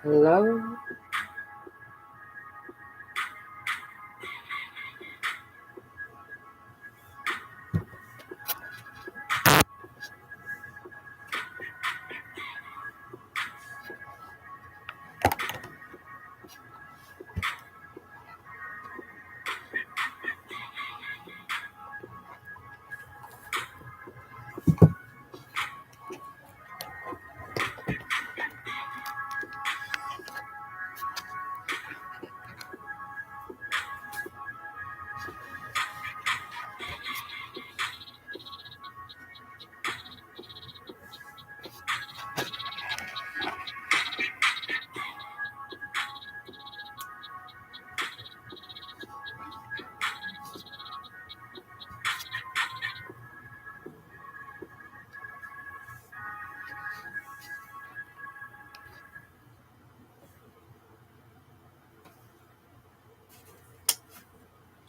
Hello?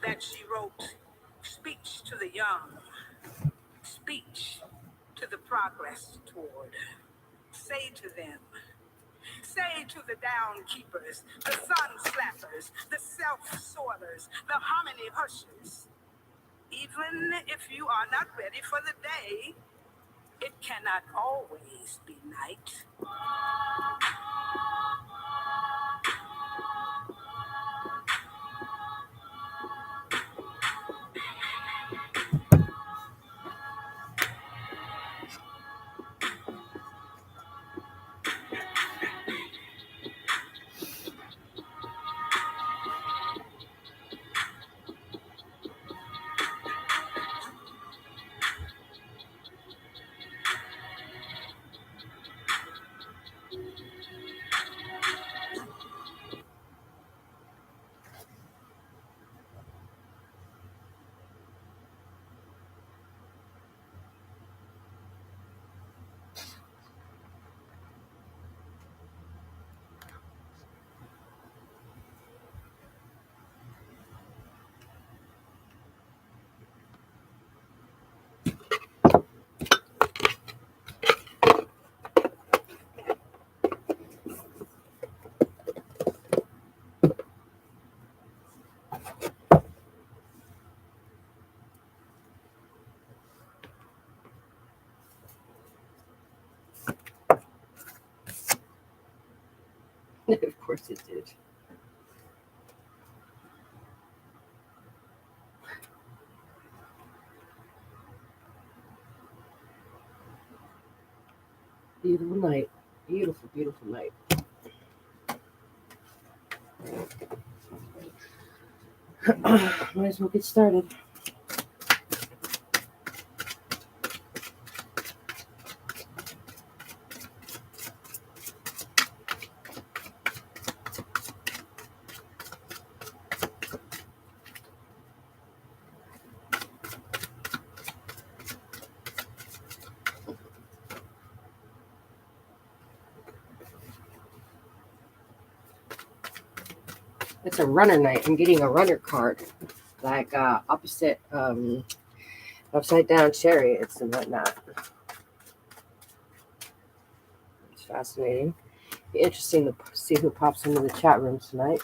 That she wrote speech to the young, speech to the progress toward. Say to them, say to the downkeepers, the sun slappers, the self-sorters, the harmony hushers, even if you are not ready for the day, it cannot always be night. Of course it did. Beautiful night. Beautiful, beautiful night. Might as well get started. It's a runner night. I'm getting a runner card, like opposite upside down chariots and whatnot. It's fascinating. Be interesting to see who pops into the chat room tonight.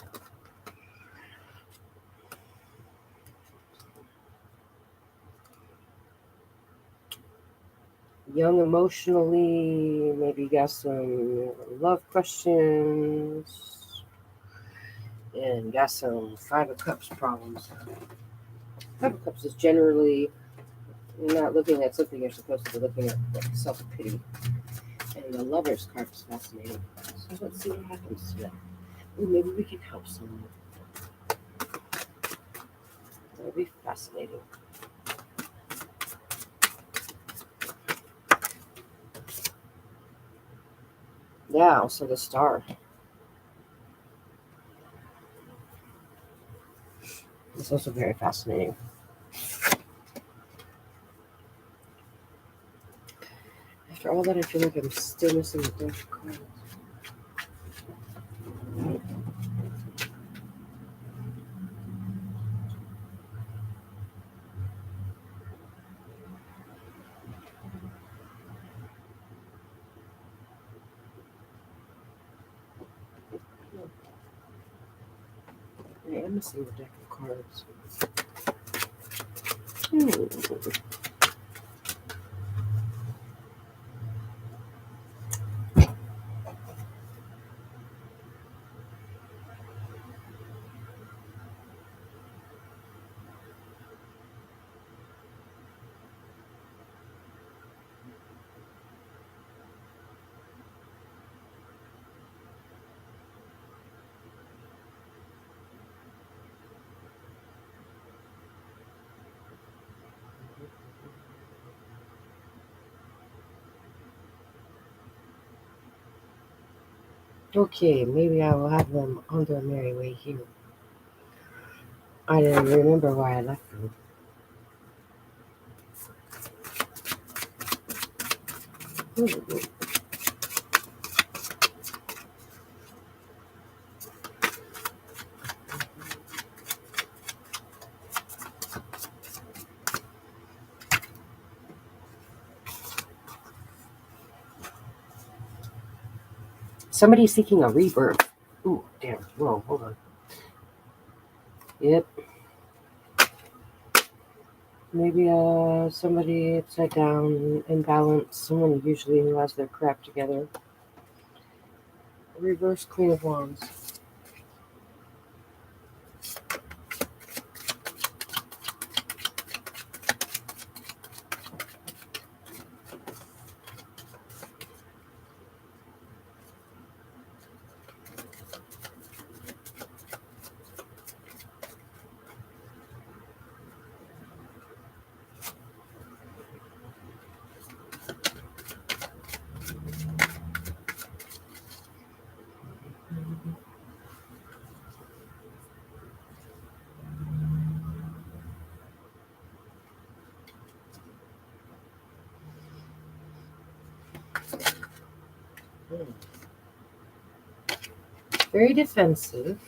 Young emotionally, maybe you got some love questions, and got some Five of Cups problems. Five of Cups is generally not looking at something you're supposed to be looking at, like self-pity. And the Lover's card is fascinating. So let's see what happens today. Ooh, maybe we can help someone. That'll be fascinating. Yeah, also the Star. It's also very fascinating. After all that, I feel like I'm still missing the Death card. I'm missing the deck of cards. Okay, maybe I will have them on their merry way here. I didn't remember why I left them. Somebody seeking a rebirth. Ooh, damn. Whoa, hold on. Yep. Maybe somebody upside down, imbalanced, someone usually who has their crap together. Reverse Queen of Wands. Very defensive.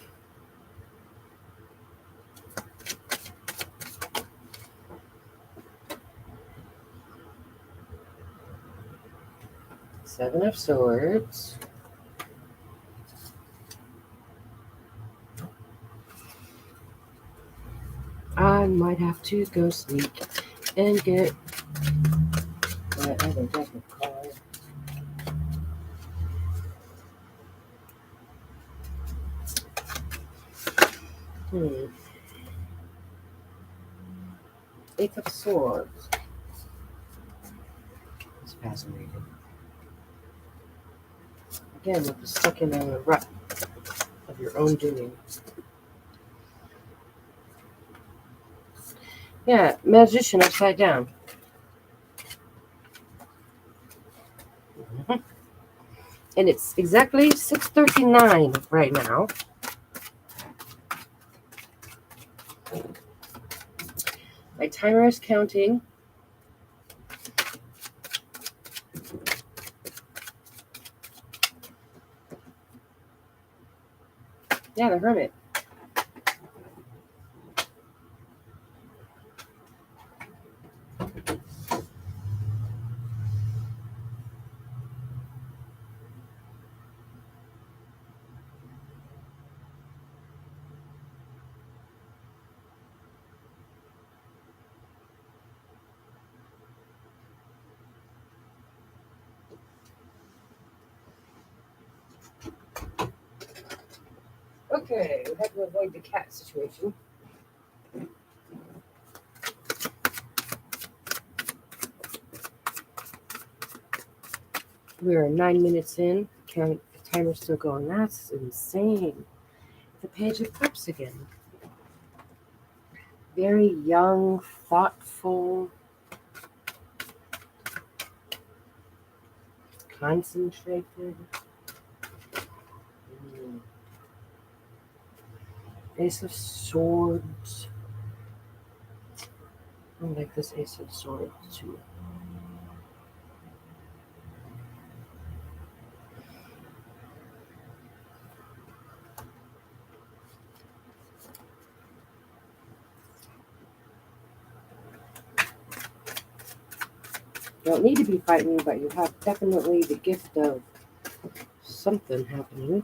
Seven of Swords. I might have to go sneak and get my other deck of cards. Eight of Swords. It's fascinating. Again, with the stuck in a rut of your own doing. Yeah, Magician upside down. And it's exactly 6:39 right now. My timer is counting. Yeah, the Hermit. Okay, we had to avoid the cat situation. We're 9 minutes in. The timer's still going. That's insane. The Page of Cups again. Very young, thoughtful, concentrated. Ace of Swords. I like this Ace of Swords too. You don't need to be fighting, but you have definitely the gift of something happening.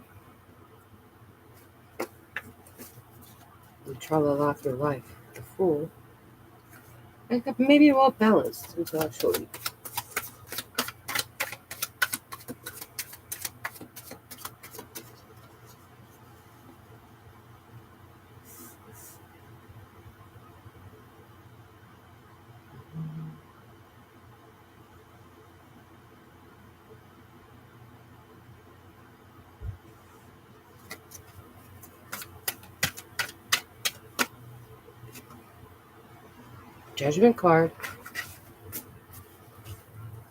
tra-la-la through life. The Fool. Like maybe well balanced intellectually. Judgment card.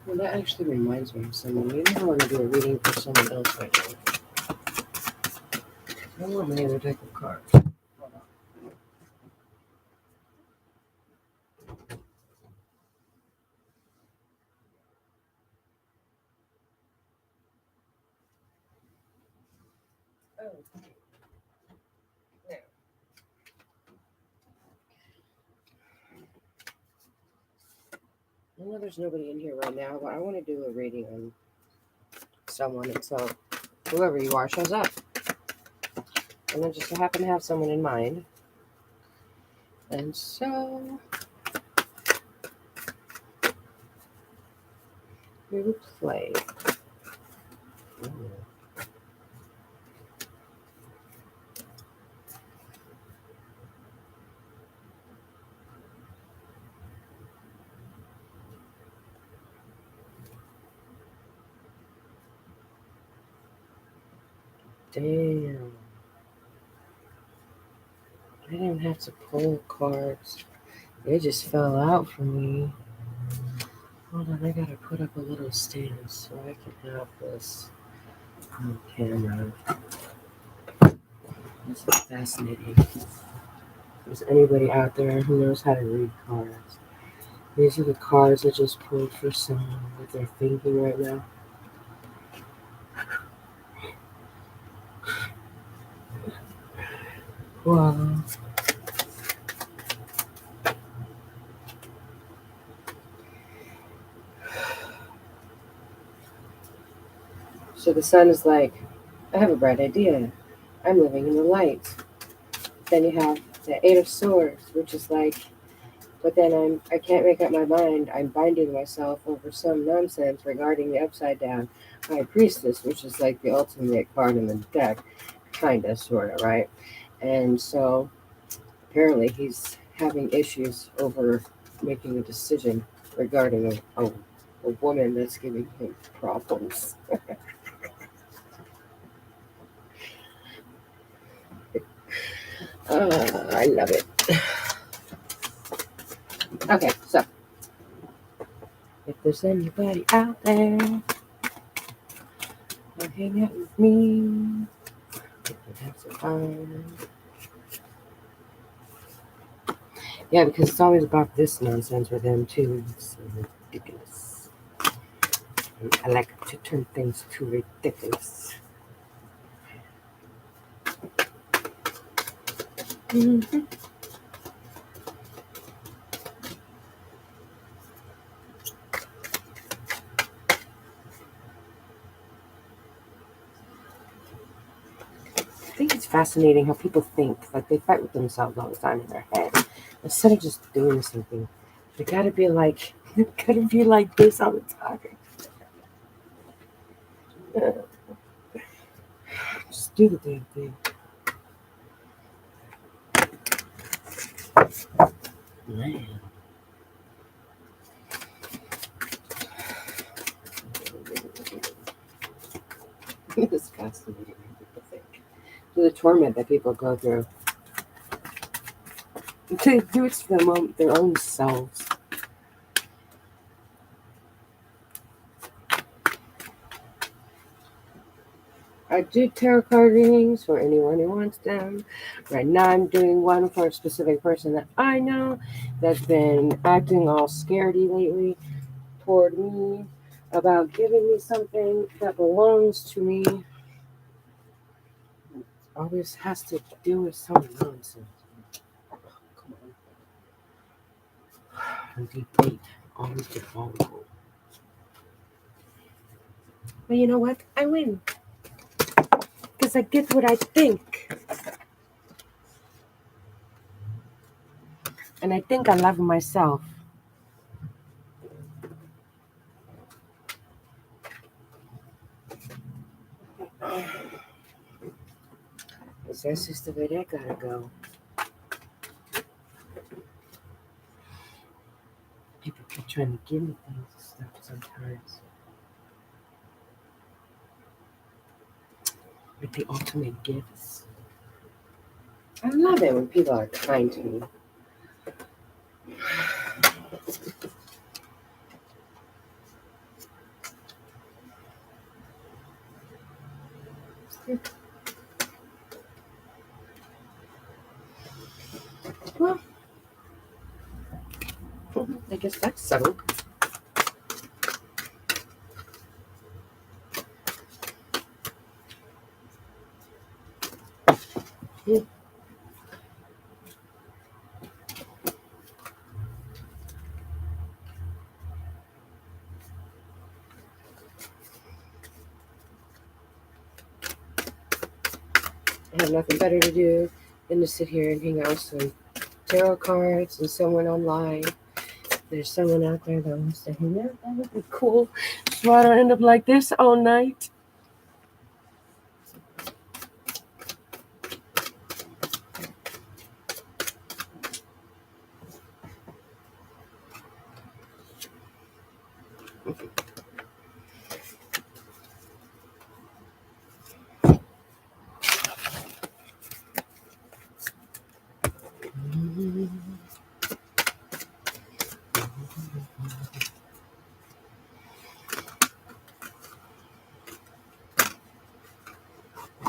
Well, that actually reminds me of someone. Maybe I want to do a reading for someone else right now. I want my other deck of cards. Hold on. Oh, there. I know there's nobody in here right now, but I want to do a reading on someone, and so whoever you are shows up. And I just happen to have someone in mind. And so we will play. Damn. I didn't have to pull cards. They just fell out for me. Hold on, I gotta put up a little stand so I can have this on camera. This is fascinating. If there's anybody out there who knows how to read cards, these are the cards I just pulled for someone that they're thinking right now. Wow. So the sun is like, I have a bright idea. I'm living in the light. Then you have the Eight of Swords, which is like, but then I can't make up my mind. I'm binding myself over some nonsense regarding the upside down High Priestess, which is like the ultimate card in the deck, kinda, sorta, right? And so apparently he's having issues over making a decision regarding a woman that's giving him problems. I love it. Okay, so if there's anybody out there, hang out with me. Have some fun. Yeah, because it's always about this nonsense with him too. It's so ridiculous. I like to turn things too ridiculous. Mm-hmm. I think it's fascinating how people think, like they fight with themselves all the time in their head. Instead of just doing something, they gotta be like, gotta be like this all the time. Just do the damn thing. Man. It's fascinating how people think. The torment that people go through. To do it to their own selves. I do tarot card readings for anyone who wants them. Right now I'm doing one for a specific person that I know that's been acting all scaredy lately toward me about giving me something that belongs to me. It always has to do with some nonsense. Come on. Debate. Always default. But you know what? I win. Because I get what I think. And I think I love myself. That's just the way that gotta go. People keep trying to give me things and stuff sometimes. Like the ultimate gifts. I love it when people are kind to me. Well, I guess that's settled. Yeah. I have nothing better to do than to sit here and hang out with some tarot cards and someone online. There's someone out there that wants to hang out. That would be cool. So I don't end up like this all night.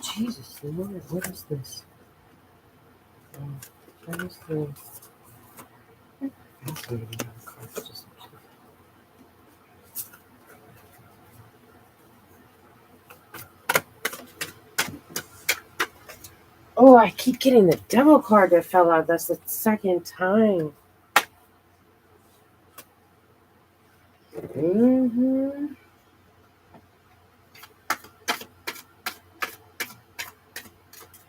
Jesus Lord, what is this? What is the fascinating cards? Just oh, I keep getting the devil card that fell out. That's the second time.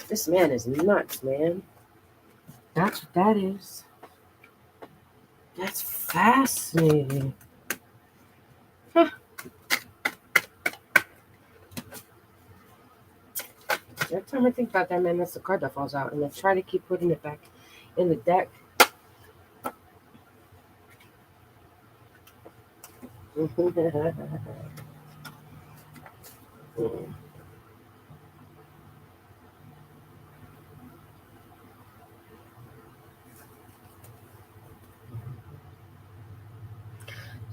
This man is nuts, man. That's what that is. That's fascinating. Huh. Every time I think about that, man, that's the card that falls out. And I try to keep putting it back in the deck.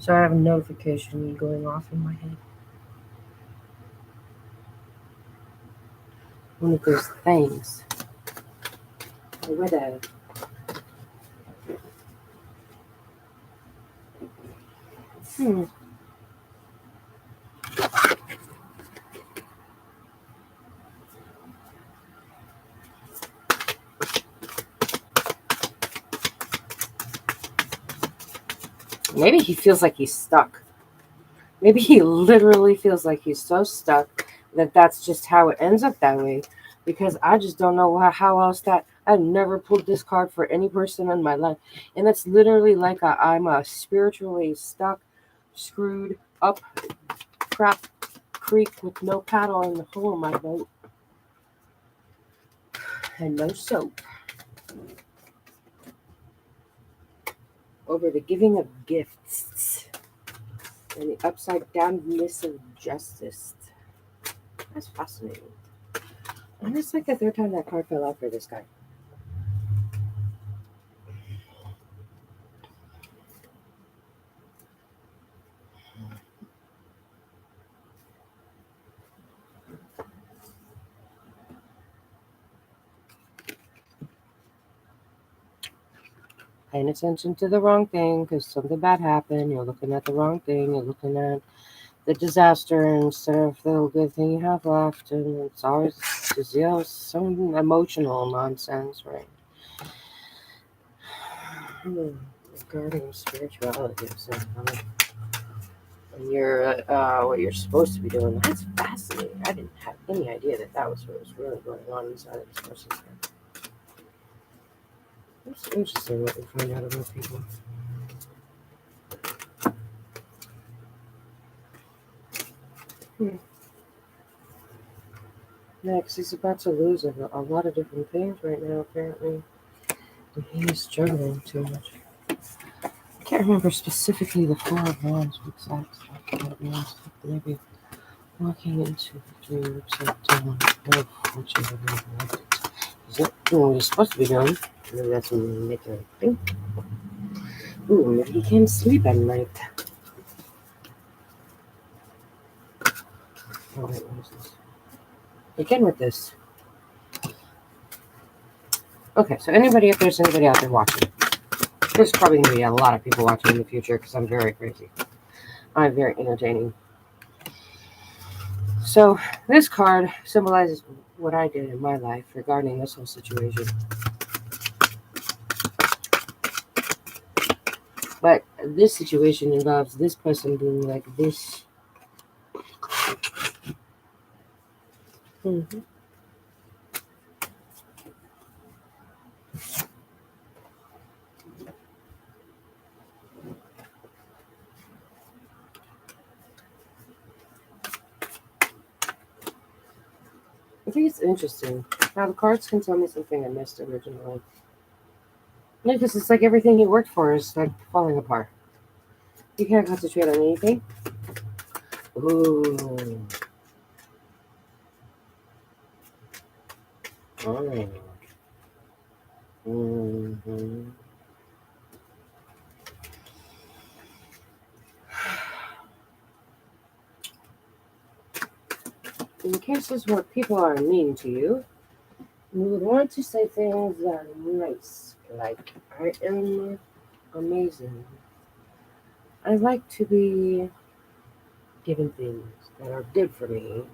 So I have a notification going off in my head. One of those things. Whatever. Maybe he feels like he's stuck. Maybe he literally feels like he's so stuck that that's just how it ends up that way. Because I just don't know how else that I've never pulled this card for any person in my life. And it's literally like I'm a spiritually stuck, screwed up crap creek with no paddle in the hole of my boat. And no soap. Over the giving of gifts. And the upside downness of justice. That's fascinating. And it's like the third time that card fell out for this guy. Paying attention to the wrong thing because something bad happened. You're looking at the wrong thing. You're looking at the disaster instead of the good thing you have left. And it's always just, some emotional nonsense, right? Regarding spirituality, so when you're what you're supposed to be doing, that's fascinating. I didn't have any idea that was what was really going on inside of this person's head. It's interesting what we find out about people. Yeah, because he's about to lose a lot of different things right now, apparently. And he's struggling too much. I can't remember specifically the Four of Wands, what's that stuff that means. Maybe walking into the dream upside down. Oh, whichever way you want it. Is that what you're supposed to be doing? Maybe that's making a think. Ooh, maybe he can't sleep at night. Oh, wait, what is this? Again with this. Okay, so if there's anybody out there watching, there's probably going to be a lot of people watching in the future because I'm very crazy. I'm very entertaining. So this card symbolizes what I did in my life regarding this whole situation. But this situation involves this person being like this. Mm-hmm. I think it's interesting how the cards can tell me something I missed originally. Yeah, because it's like everything he worked for is like falling apart. You can't concentrate on anything. Ooh. Oh. Mm-hmm. In cases where people are mean to you, you would want to say things that are nice, like, I am amazing. I like to be given things that are good for me.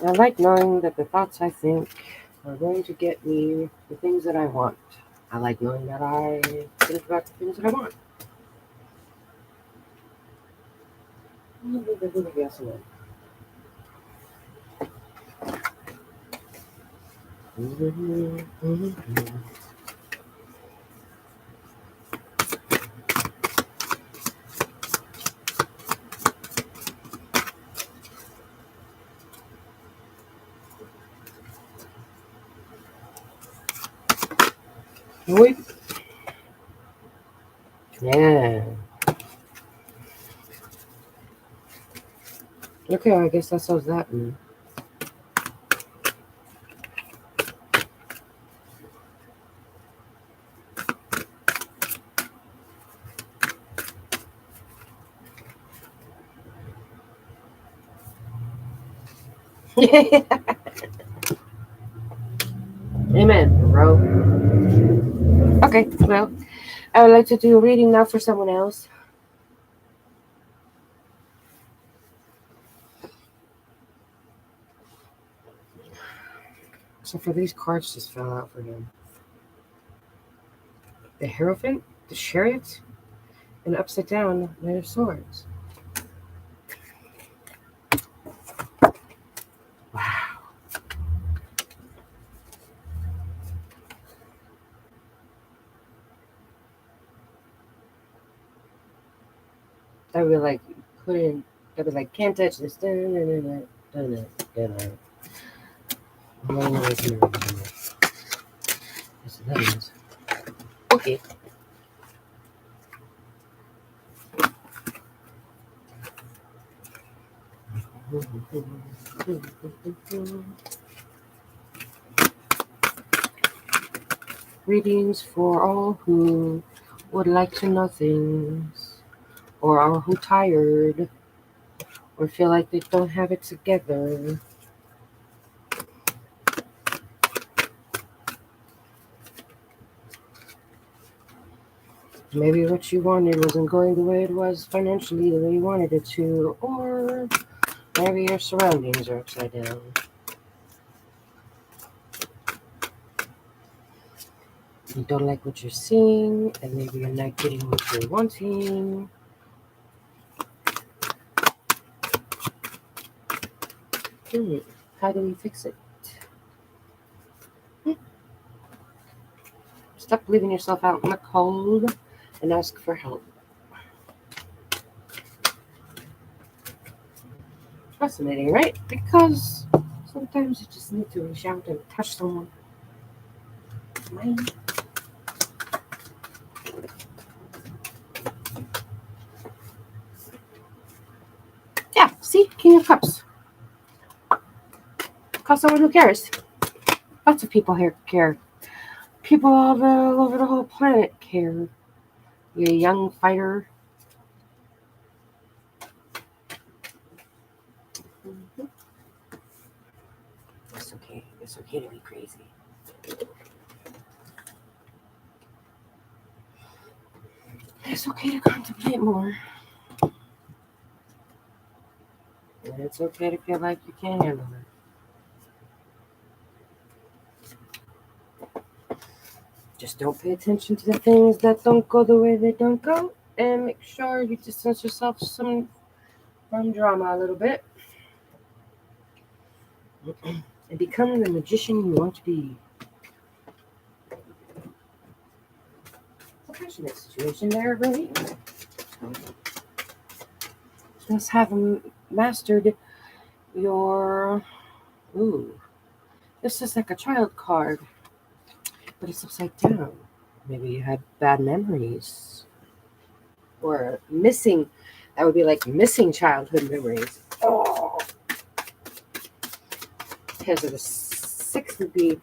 I like knowing that the thoughts I think are going to get me the things that I want. I like knowing that I think about the things that I want. Yes, Wait. Yeah. Okay, I guess that solves that one. Amen, bro. Okay, well, I would like to do a reading now for someone else. So for these cards just fell out for him. The Hierophant, the Chariot, and upside down Knight of Swords. Wow. That would be like couldn't. That would be like can't touch this. Yes, that is. Okay. Readings for all who would like to know things, or are who tired, or feel like they don't have it together. Maybe what you wanted wasn't going the way it was financially, the way you wanted it to, or maybe your surroundings are upside down. You don't like what you're seeing, and maybe you're not getting what you're wanting. How do we fix it? Stop leaving yourself out in the cold and ask for help. Fascinating, right? Because sometimes you just need to reach out and touch someone. Mind. Yeah, see? King of Cups. Call someone who cares. Lots of people here care. People all over the whole planet care. You're a young fighter. Mm-hmm. It's okay. It's okay to be crazy. It's okay to contemplate more. And it's okay to feel like you can't handle it. Just don't pay attention to the things that don't go the way they don't go. And make sure you distance yourself from drama a little bit. And become the magician you want to be. It's a passionate situation there, really. Just haven't mastered your... Ooh. This is like a child card, but it's upside down. Maybe you had bad memories. Or missing. That would be like missing childhood memories. Oh. Because of the 6 would be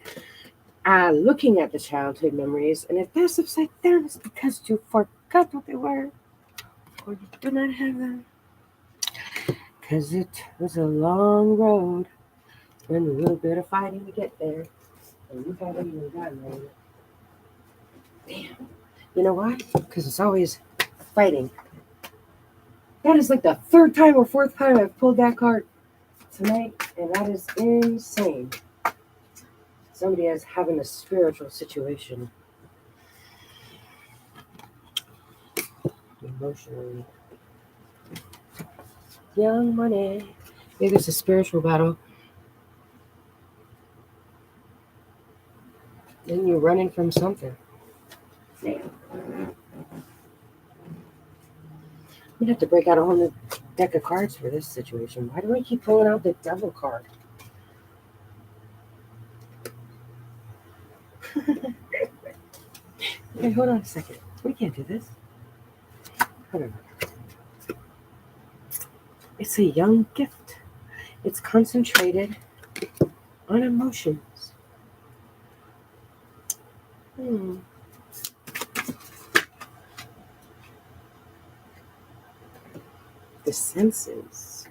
looking at the childhood memories. And if that's upside down, it's because you forgot what they were. Or you do not have them. Because it was a long road and a little bit of fighting to get there. And you haven't even gotten there yet. Damn. You know why? Because it's always fighting. That is like the 3rd time or 4th time I've pulled that card tonight. And that is insane. Somebody is having a spiritual situation. Emotionally. Young money. Maybe it's a spiritual battle. Then you're running from something. Damn. We'd have to break out a whole new deck of cards for this situation. Why do I keep pulling out the devil card? Okay, hold on a second. We can't do this. Hold on. It's a young gift. It's concentrated on emotions. The senses.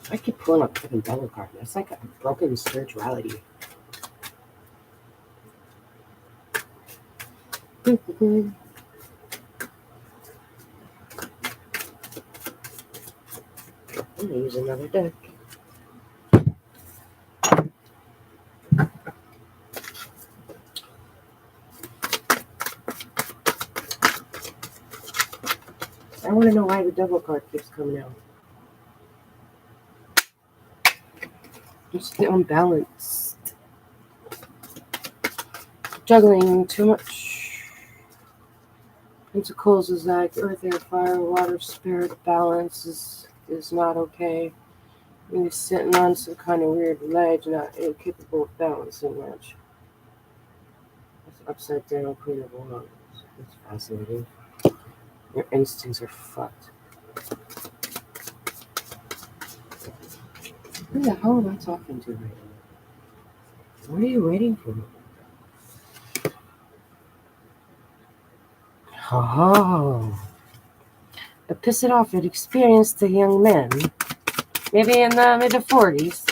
I keep pulling up fucking devil card. That's like a broken spirituality. I'm gonna use another deck. I want to know why the devil card keeps coming out. It's the unbalanced. Juggling too much. Pentacles is like earth, air, fire, water, spirit. Balance is not okay. You're sitting on some kind of weird ledge, not incapable of balancing much. That's upside down Queen of Wands. It's fascinating. Your instincts are fucked. Who the hell am I talking to right now? What are you waiting for? Oh. To piss it off, it experienced a young man. Maybe in the mid-40s.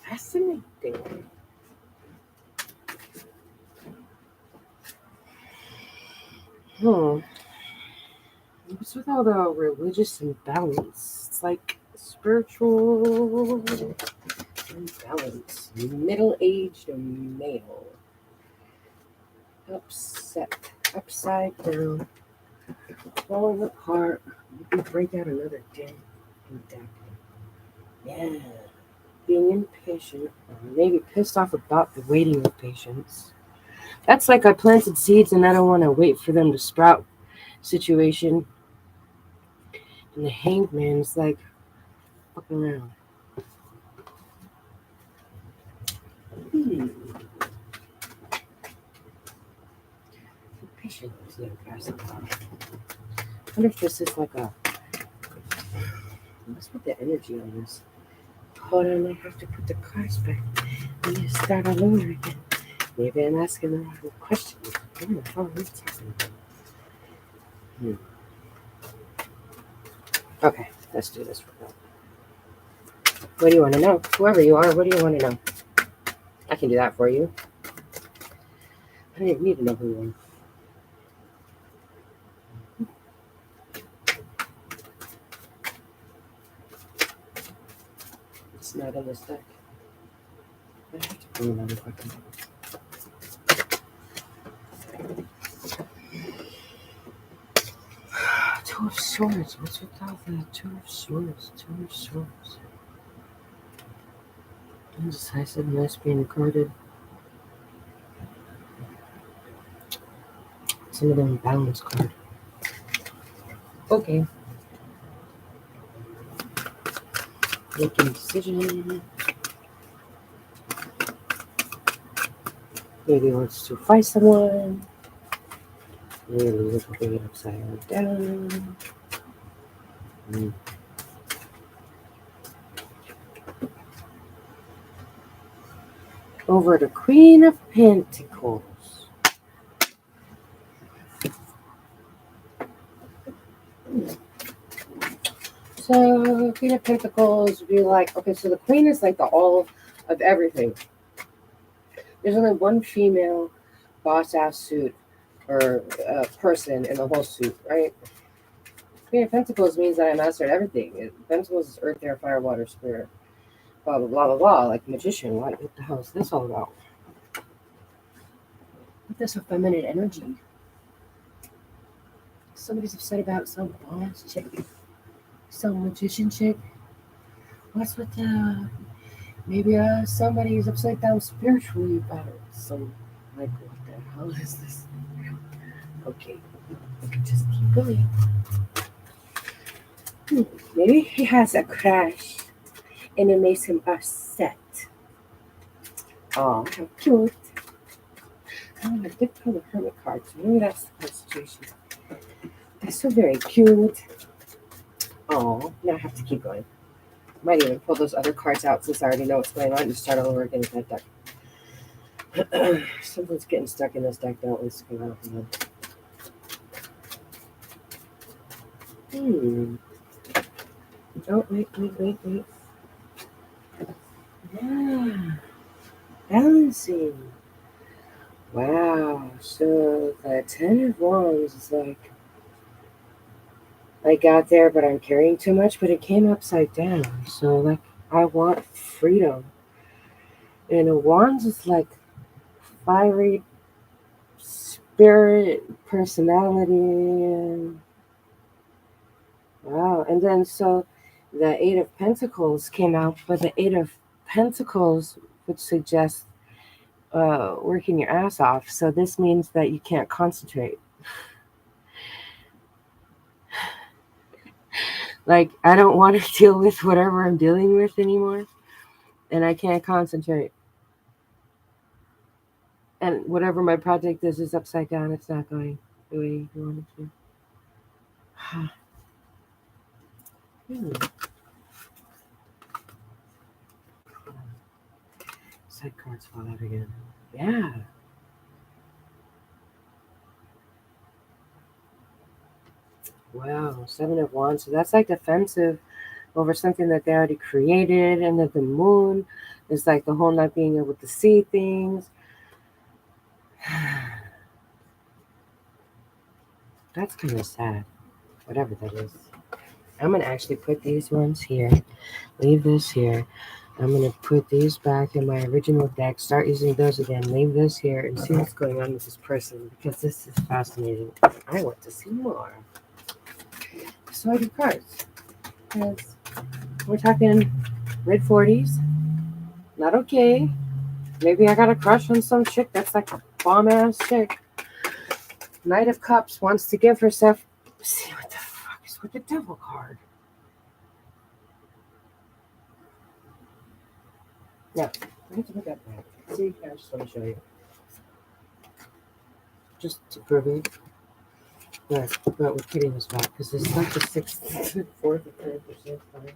Fascinating. What's with all the religious imbalance? It's like spiritual Unbalanced. Middle-aged male. Upset. Upside down. Falling apart. Maybe break out another dent in deck. Yeah. Being impatient. Or maybe pissed off about the waiting of patience. That's like I planted seeds and I don't want to wait for them to sprout situation. And the hanged man is like, fuck around. Patient is the aggressive. I wonder if this is like a. What's with the energy on this? Hold on, I have to put the cards back. I'm gonna start all over again. Maybe I'm asking the wrong question. I'm on the phone. What's happening? Okay, let's do this for now. What do you want to know? Whoever you are, what do you want to know? I can do that for you. I didn't need to know who you are. It's not on this deck. I have to pull another fucking. Two of Swords. What's with all that? Two of Swords. Two of Swords. Indecisiveness being guarded. It's another imbalance card. Okay. Making a decision. Maybe he wants to fight someone. Maybe looking it upside down. Over the Queen of Pentacles. So Queen of Pentacles would be like, okay, so the Queen is like the all of everything. There's only one female boss-ass suit or person in the whole suit, right? Queen of Pentacles means that I mastered everything. Pentacles is earth, air, fire, water, spirit. Blah, blah, blah, blah, blah. Like a magician. What the hell is this all about? What this a feminine energy? Somebody's upset about some boss chick. Some magician chick. What's with the... Maybe somebody's upside down spiritually about it. Some, like, what the hell is this? Okay. Just keep going. Maybe he has a crash and it makes him upset. Oh, how cute. Oh, I did pull the Hermit card, so maybe that's the situation. That's so very cute. Oh, now I have to keep going. Might even pull those other cards out since I already know what's going on and start all over again with that deck. Something's getting stuck in this deck, don't let's come out of it. Oh, wait. Yeah. Balancing. Wow. So the Ten of Wands is like, I got there, but I'm carrying too much, but it came upside down. So, like, I want freedom. And a Wands is like fiery spirit, personality. Wow. And then, so the Eight of Pentacles came out, but the Eight of Pentacles would suggest working your ass off. So this means that you can't concentrate. Like, I don't want to deal with whatever I'm dealing with anymore, and I can't concentrate. And whatever my project is upside down. It's not going the way you want it to. Side cards fall out again. Yeah. Wow, Seven of Wands. So that's like defensive over something that they already created. And then the moon is like the whole not being able to see things. That's kind of sad. Whatever that is. I'm going to actually put these ones here. Leave this here. I'm going to put these back in my original deck, start using those again, leave this here, and see what's going on with this person, because this is fascinating. I want to see more. So I do cards, because we're talking mid 40s, not okay. Maybe I got a crush on some chick that's like a bomb-ass chick. Knight of Cups wants to give herself... See what the fuck is with the Devil card? Yeah, I have to look at that. See, I just want to show you. Just to prove it. But we're putting this back because it's not the sixth, fourth, or third, or sixth time.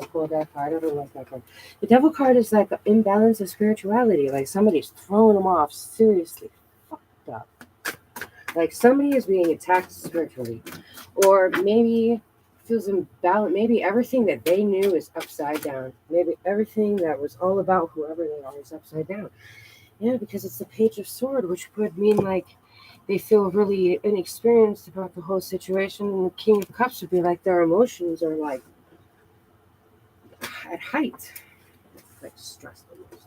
I pulled that card. I don't like that card. The Devil card is like an imbalance of spirituality. Like somebody's throwing them off seriously fucked up. Like somebody is being attacked spiritually. Or maybe feels imbalanced. Maybe everything that they knew is upside down. Maybe everything that was all about whoever they are is upside down. Yeah, because it's the Page of Sword, which would mean like they feel really inexperienced about the whole situation. And the King of Cups would be like their emotions are like at height. Like stressed almost.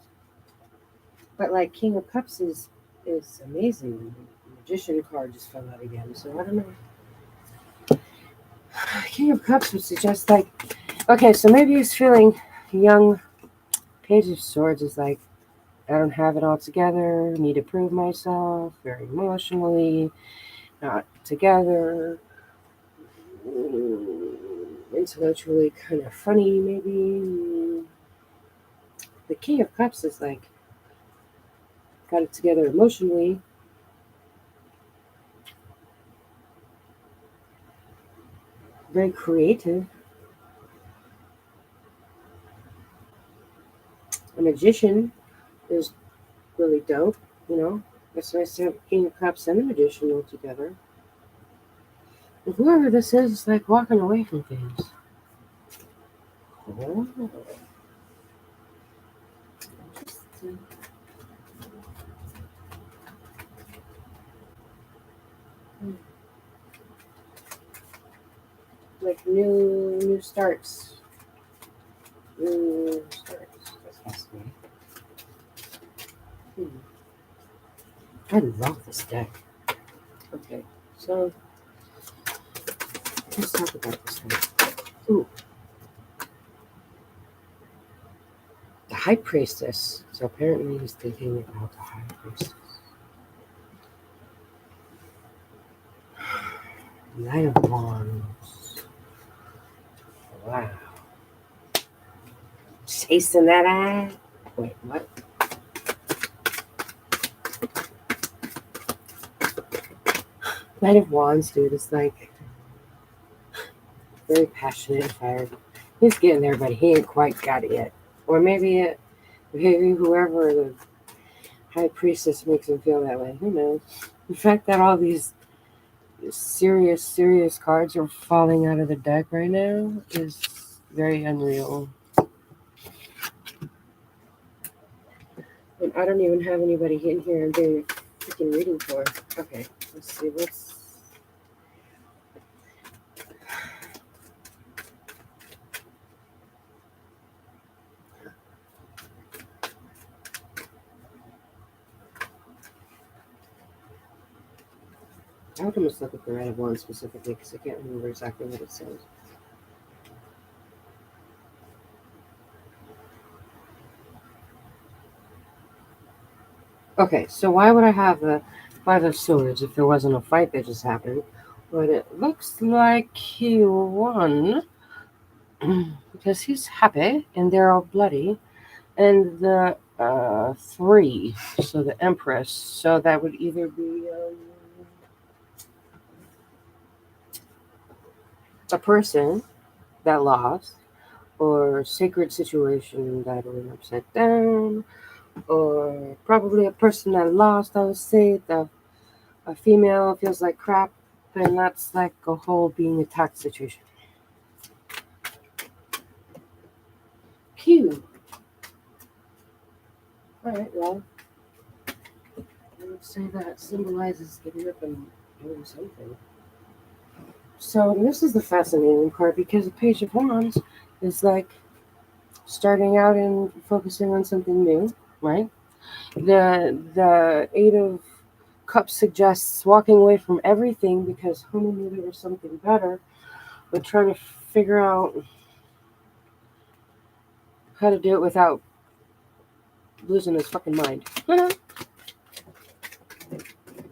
But like King of Cups is amazing. The Magician card just fell out again, so I don't know. King of Cups would suggest like, okay, so maybe he's feeling young. Page of Swords is like, I don't have it all together, need to prove myself, very emotionally, not together, intellectually kind of funny maybe. The King of Cups is like, got it together emotionally, very creative. A magician is really dope, you know. That's why I said King of Cups and the Magician all together. And whoever this is like walking away from things. Oh, interesting. Like new starts. New starts. That's fascinating. I love this deck. Okay, so let's talk about this thing. Ooh, the High Priestess. So apparently he's thinking about the High Priestess. Knight of Wands. Wow. Chasing that eye. Wait, what? Knight of Wands, dude, is like very passionate and fired. He's getting there, but he ain't quite got it yet. Or maybe whoever the High Priestess makes him feel that way. Who knows? The fact that all these serious cards are falling out of the deck right now is very unreal. And I don't even have anybody in here I'm doing a freaking reading for. Okay, let's see what's... I would almost look at the Knight of Wands specifically because I can't remember exactly what it says. Okay, so why would I have the Five of Swords if there wasn't a fight that just happened? But it looks like he won because he's happy and they're all bloody. And the three, so the Empress. So that would either be a person that lost, or sacred situation that went upside down, or probably a person that lost. I would say the a female feels like crap, and that's like a whole being attacked situation. Cute. All right, well, I would say that symbolizes getting up and doing something. So this is the fascinating part because the Page of Wands is like starting out and focusing on something new, right? The Eight of Cups suggests walking away from everything because homie knew there was something better, but trying to figure out how to do it without losing his fucking mind.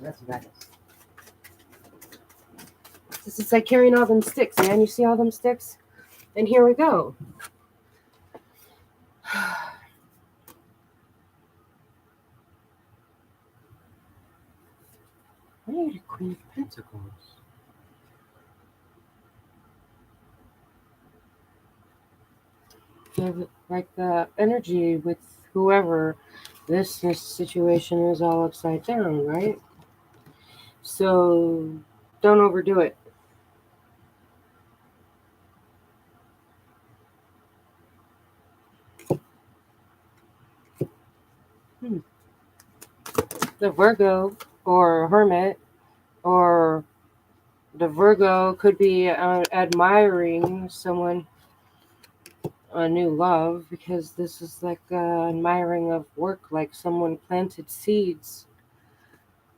That's bad. It's like carrying all them sticks, man. You see all them sticks? And here we go. I need a Queen of Pentacles. Like the energy with whoever this situation is all upside down, right? So don't overdo it. The Virgo or Hermit or the Virgo could be admiring someone, a new love, because this is like admiring of work, like someone planted seeds,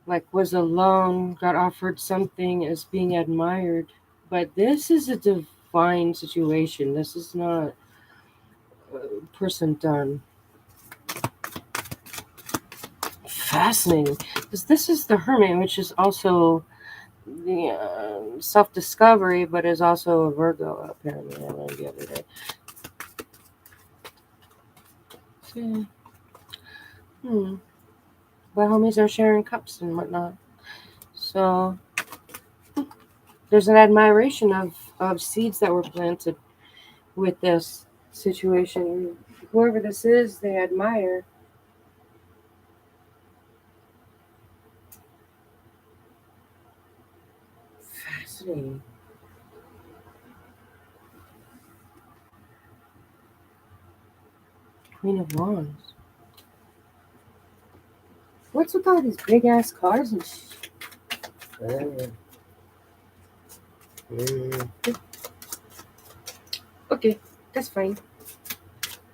like was alone, got offered something, is being admired. But this is a divine situation. This is not person done. Fascinating, because this is the Hermit, which is also the self-discovery, but is also a Virgo, apparently. I learned the other day. So, but homies are sharing cups and whatnot. So there's an admiration of seeds that were planted with this situation. Whoever this is, they admire. Fascinating. Queen of Wands. What's with all these big ass cars and shit? Okay, that's fine.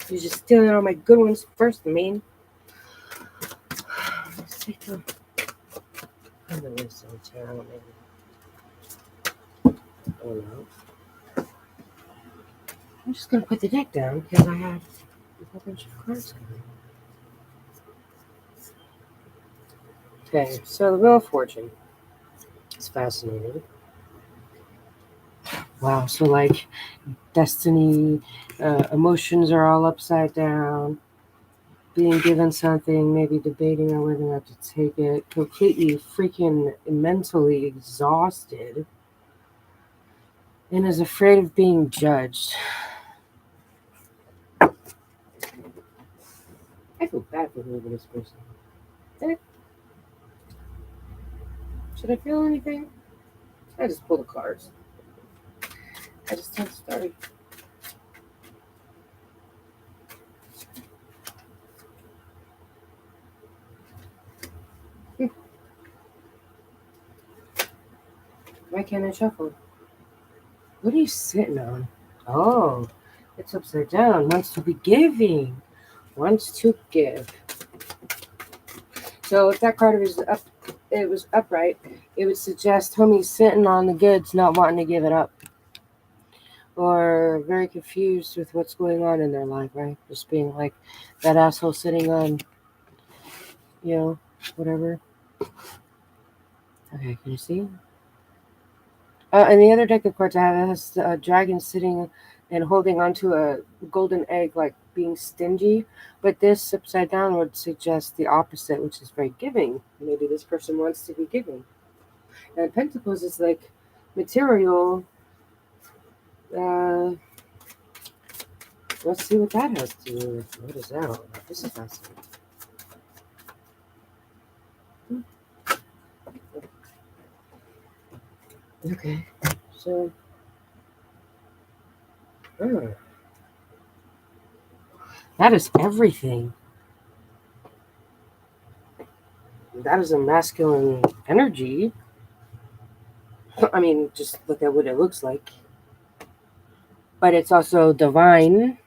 You're just stealing all my good ones first, man. Let's take them. I'm gonna listen to her, oh no. I'm just gonna put the deck down because I have a whole bunch of cards coming. Okay, so the Wheel of Fortune. It's fascinating. Wow, so like destiny, emotions are all upside down. Being given something, maybe debating on whether or not to take it. Completely freaking mentally exhausted. And is afraid of being judged. I feel bad for moving this person. Should I feel anything? I just pull the cards. I just don't start. Why can't I shuffle? What are you sitting on? Oh, it's upside down. Wants to be giving. Wants to give. So if that card was up, it was upright, it would suggest homie's sitting on the goods, not wanting to give it up. Or very confused with what's going on in their life, right? Just being like that asshole sitting on, whatever. Okay, can you see? And the other deck of cards I have has a dragon sitting and holding onto a golden egg, like being stingy. But this upside down would suggest the opposite, which is very giving. Maybe this person wants to be giving. And Pentacles is like material. Let's see what that has to do with. What is that all about? This is fascinating. Okay, so. That is everything. That is a masculine energy. I mean, just look at what it looks like. But it's also divine.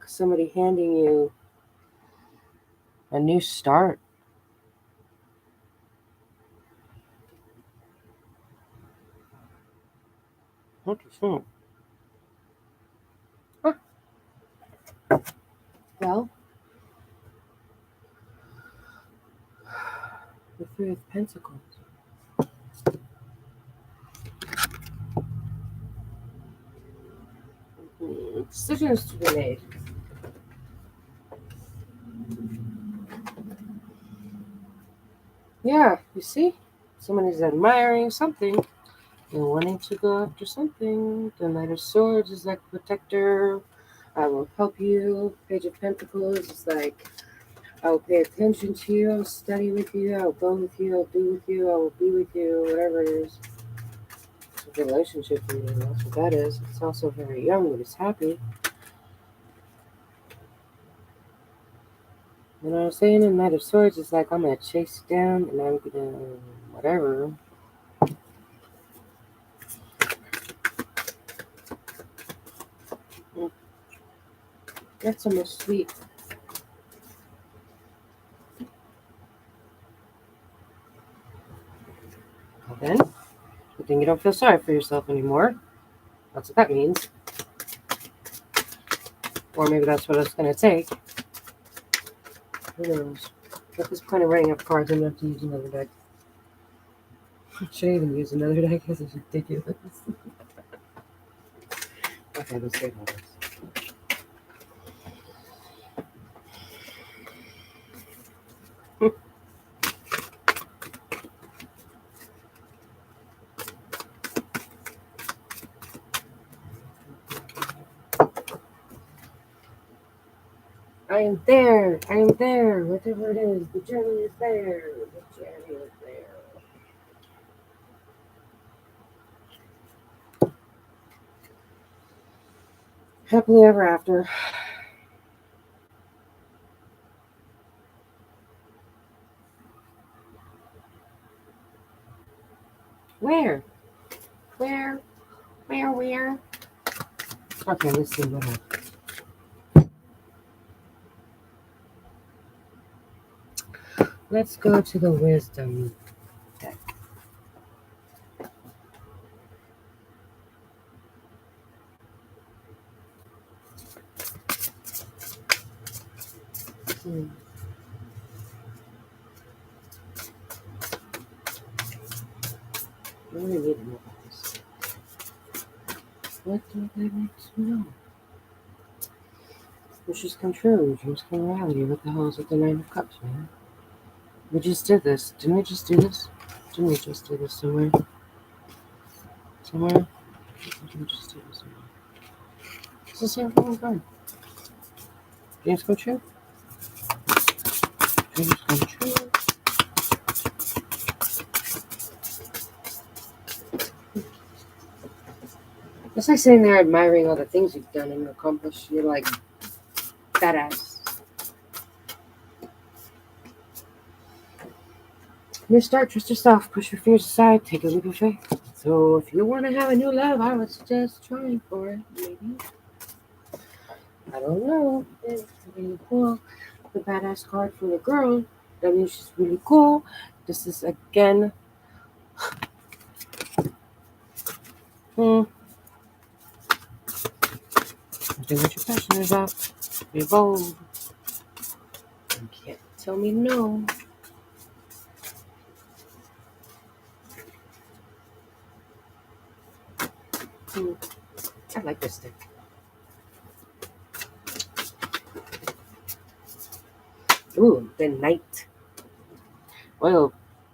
somebody handing you a new start. Interesting. Huh. Well, the Three of Pentacles. Decisions to be made. Yeah, you see? Someone is admiring something and wanting to go after something. The Knight of Swords is like protector. I will help you. Page of Pentacles is like, I will pay attention to you. I'll study with you. I'll go with you. I'll do with you. I will be with you. Whatever it is. It's a relationship for you. That's what that is. It's also very young, but it's happy. You know what I'm saying? And Knight of Swords is like, I'm going to chase you down and I'm going to whatever. That's almost sweet. Well then, good thing you don't feel sorry for yourself anymore. That's what that means. Or maybe that's what it's going to take. Who knows? At this point of running up cards, I'm going to have to use another deck. Should I even use another deck? This is ridiculous. Okay, let's take all this. I am there. I am there. Whatever it is, the journey is there. The journey is there. Happily ever after. Where? Where? Where? Okay, let's see what happens. Let's go to the wisdom deck. I really need to know about this. What do they want to know? Wishes come true, dreams come reality. What the hell is with the Nine of Cups, man? We just did this. Didn't we just do this? Didn't we just do this somewhere? Somewhere? Did we just do this somewhere? It's the same thing again. Dreams come true? Dreams come true? It's like sitting there admiring all the things you've done and accomplished. You're like, badass. New start, trust yourself, push your fears aside, take a leap of faith. So if you want to have a new love, I would suggest trying for it, maybe. I don't know. It's really cool. The badass card for the girl. That means she's really cool. This is again. Do what you're passionate about. Be bold. You can't tell me no. I like this thing. Ooh, the Knight. Loyal,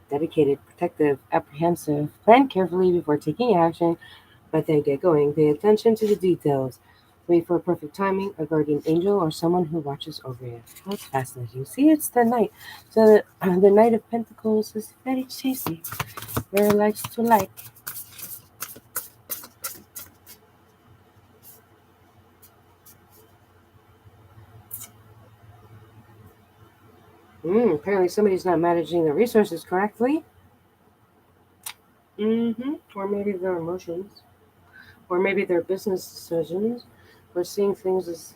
dedicated, protective, apprehensive. Plan carefully before taking action, but then get going. Pay attention to the details. Wait for perfect timing, a guardian angel, or someone who watches over you. That's fascinating. See, it's the Knight. So the Knight of Pentacles is very chasey. Very likes to like. Apparently somebody's not managing their resources correctly. Or maybe their emotions. Or maybe their business decisions. Or seeing things as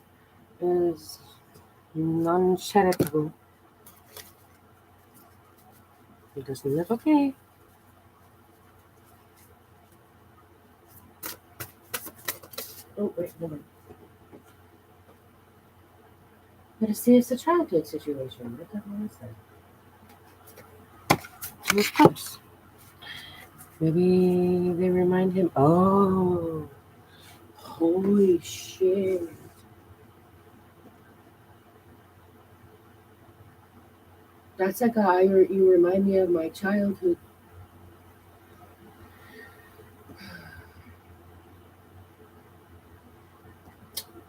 is non-charitable. He doesn't live okay. Oh, wait, hold on. But it's a childhood situation. What the hell is that? Two of Cups. Maybe they remind him. Oh, holy shit. That's like you remind me of my childhood.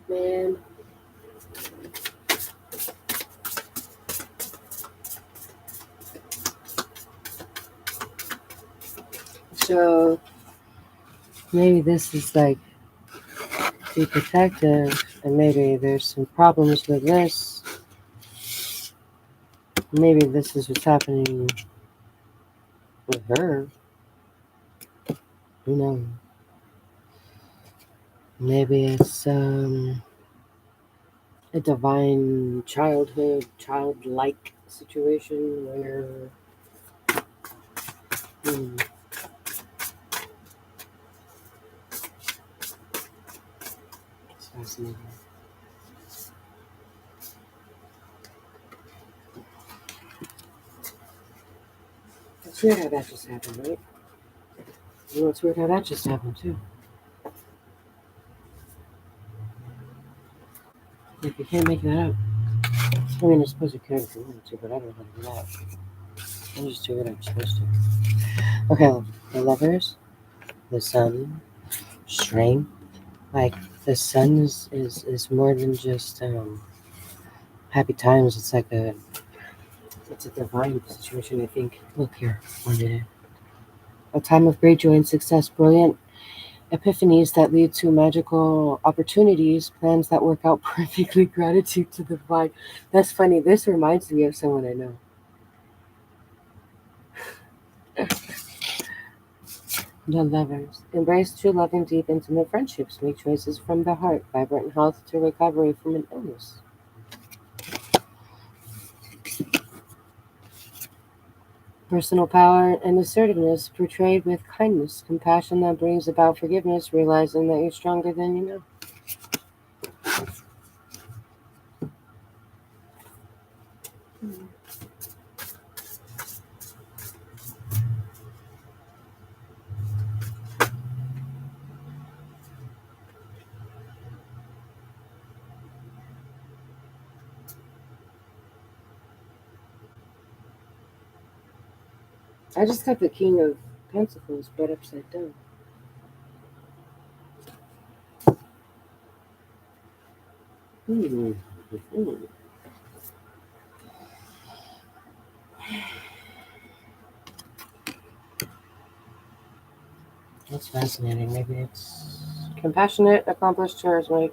Man. So maybe this is like be protective, and maybe there's some problems with this. Maybe this is what's happening with her. Who knows? Maybe it's a divine childlike situation where it's fascinating. It's weird how that just happened, right? You know, it's weird how that just happened too. Like you can't make that up. I mean, I suppose you could if you wanted to, but I don't know how to do that. I'm just doing what I'm supposed to. Okay, the Lovers, the Sun, Strength. Like the Sun is more than just happy times. It's a divine situation. I think. Look here, one minute. A time of great joy and success, brilliant epiphanies that lead to magical opportunities, plans that work out perfectly, gratitude to the divine. That's funny. This reminds me of someone I know. The Lovers. Embrace true love and deep, intimate friendships. Make choices from the heart. Vibrant health to recovery from an illness. Personal power and assertiveness portrayed with kindness. Compassion that brings about forgiveness, realizing that you're stronger than you know. I just got the King of Pentacles, but upside down. Hmm. Hmm. That's fascinating. Maybe it's compassionate, accomplished, charismatic,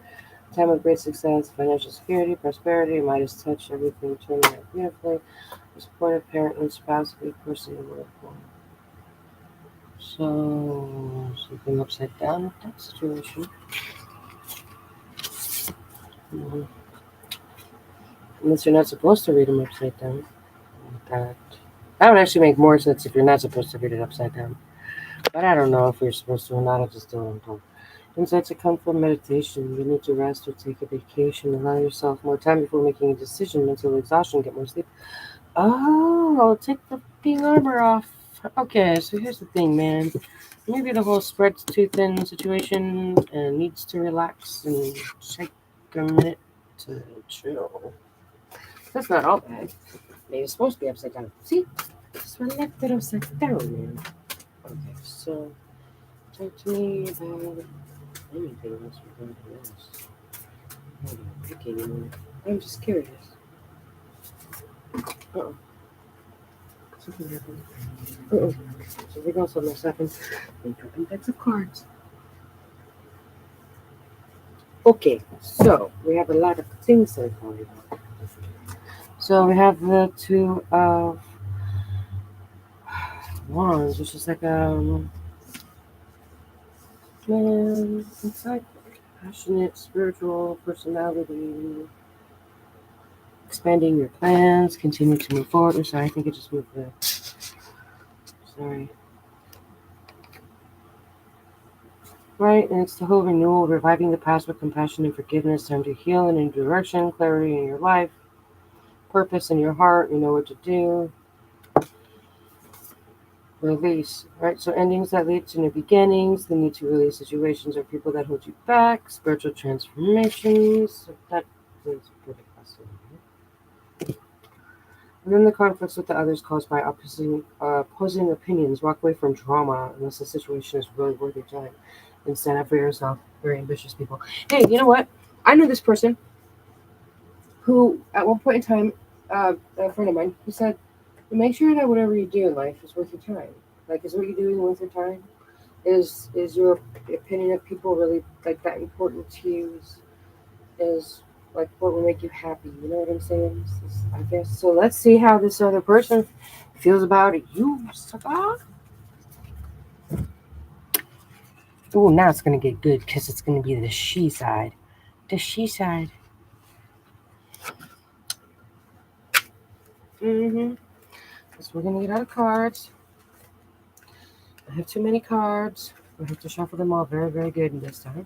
time of great success, financial security, prosperity, Midas touch, everything turning out beautifully, a supportive parent and spouse, a good person to work for. So, something upside down with that situation. Mhm. Unless you're not supposed to read them upside down. That, that would actually make more sense if you're not supposed to read it upside down. But I don't know if you're supposed to or not. I just don't. Insights that come from meditation. You need to rest or take a vacation. Allow yourself more time before making a decision. Mental exhaustion. Get more sleep. Oh, take the pink armor off. Okay, so here's the thing, man. Maybe the whole spread too thin situation needs to relax and take a minute to chill. That's not all bad. Maybe it's supposed to be upside down. See? So I left it upside down, man. Okay, so talk to me about anything else regarding this. I'm not even picky anymore. I'm just curious. Uh-oh. Something happened. Uh-oh. Something else on this happened. They dropping decks of cards. Okay, so we have a lot of things that are going on. So we have the Two of Wands, which is like man inside. Passionate, spiritual personality. Expanding your plans. Continue to move forward. I'm sorry, I think I just moved the... Sorry. Right, and it's the whole renewal, reviving the past with compassion and forgiveness. Time to heal and in direction, clarity in your life, purpose in your heart. You know what to do. Release, right? So endings that lead to new beginnings, the need to release situations or people that hold you back, spiritual transformations. So that is pretty fascinating. And then the conflicts with the others caused by opposing opinions. Walk away from drama unless the situation is really worth your time. And stand up for yourself. Very ambitious people. Hey, you know what? I know this person who, at one point in time, a friend of mine, who said, make sure that whatever you do in life is worth your time. Like, is what you're doing worth your time? Is your opinion of people really like that important to you? Is like what will make you happy? You know what I'm saying? I guess so. Let's see how this other person feels about it. You sucker. Oh, now it's gonna get good because it's gonna be the she side. The she side. Mm-hmm. So we're gonna get out of cards. I have too many cards. We have to shuffle them all very, very good in this time.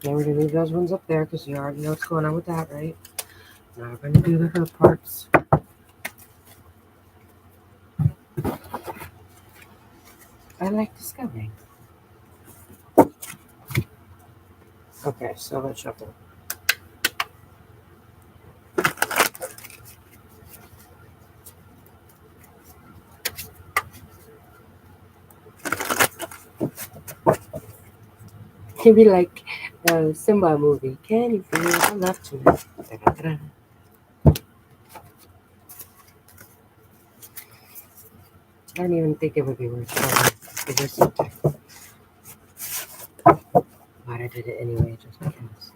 Now we're gonna leave those ones up there because you already know what's going on with that, right? Now we're gonna do the her parts. I like discovering. Okay, so let's shuffle. It'd be like a Simba movie. Can you feel the love tonight? Da-da-da. I don't even think it would be worth it. Just but I did it anyway, just because.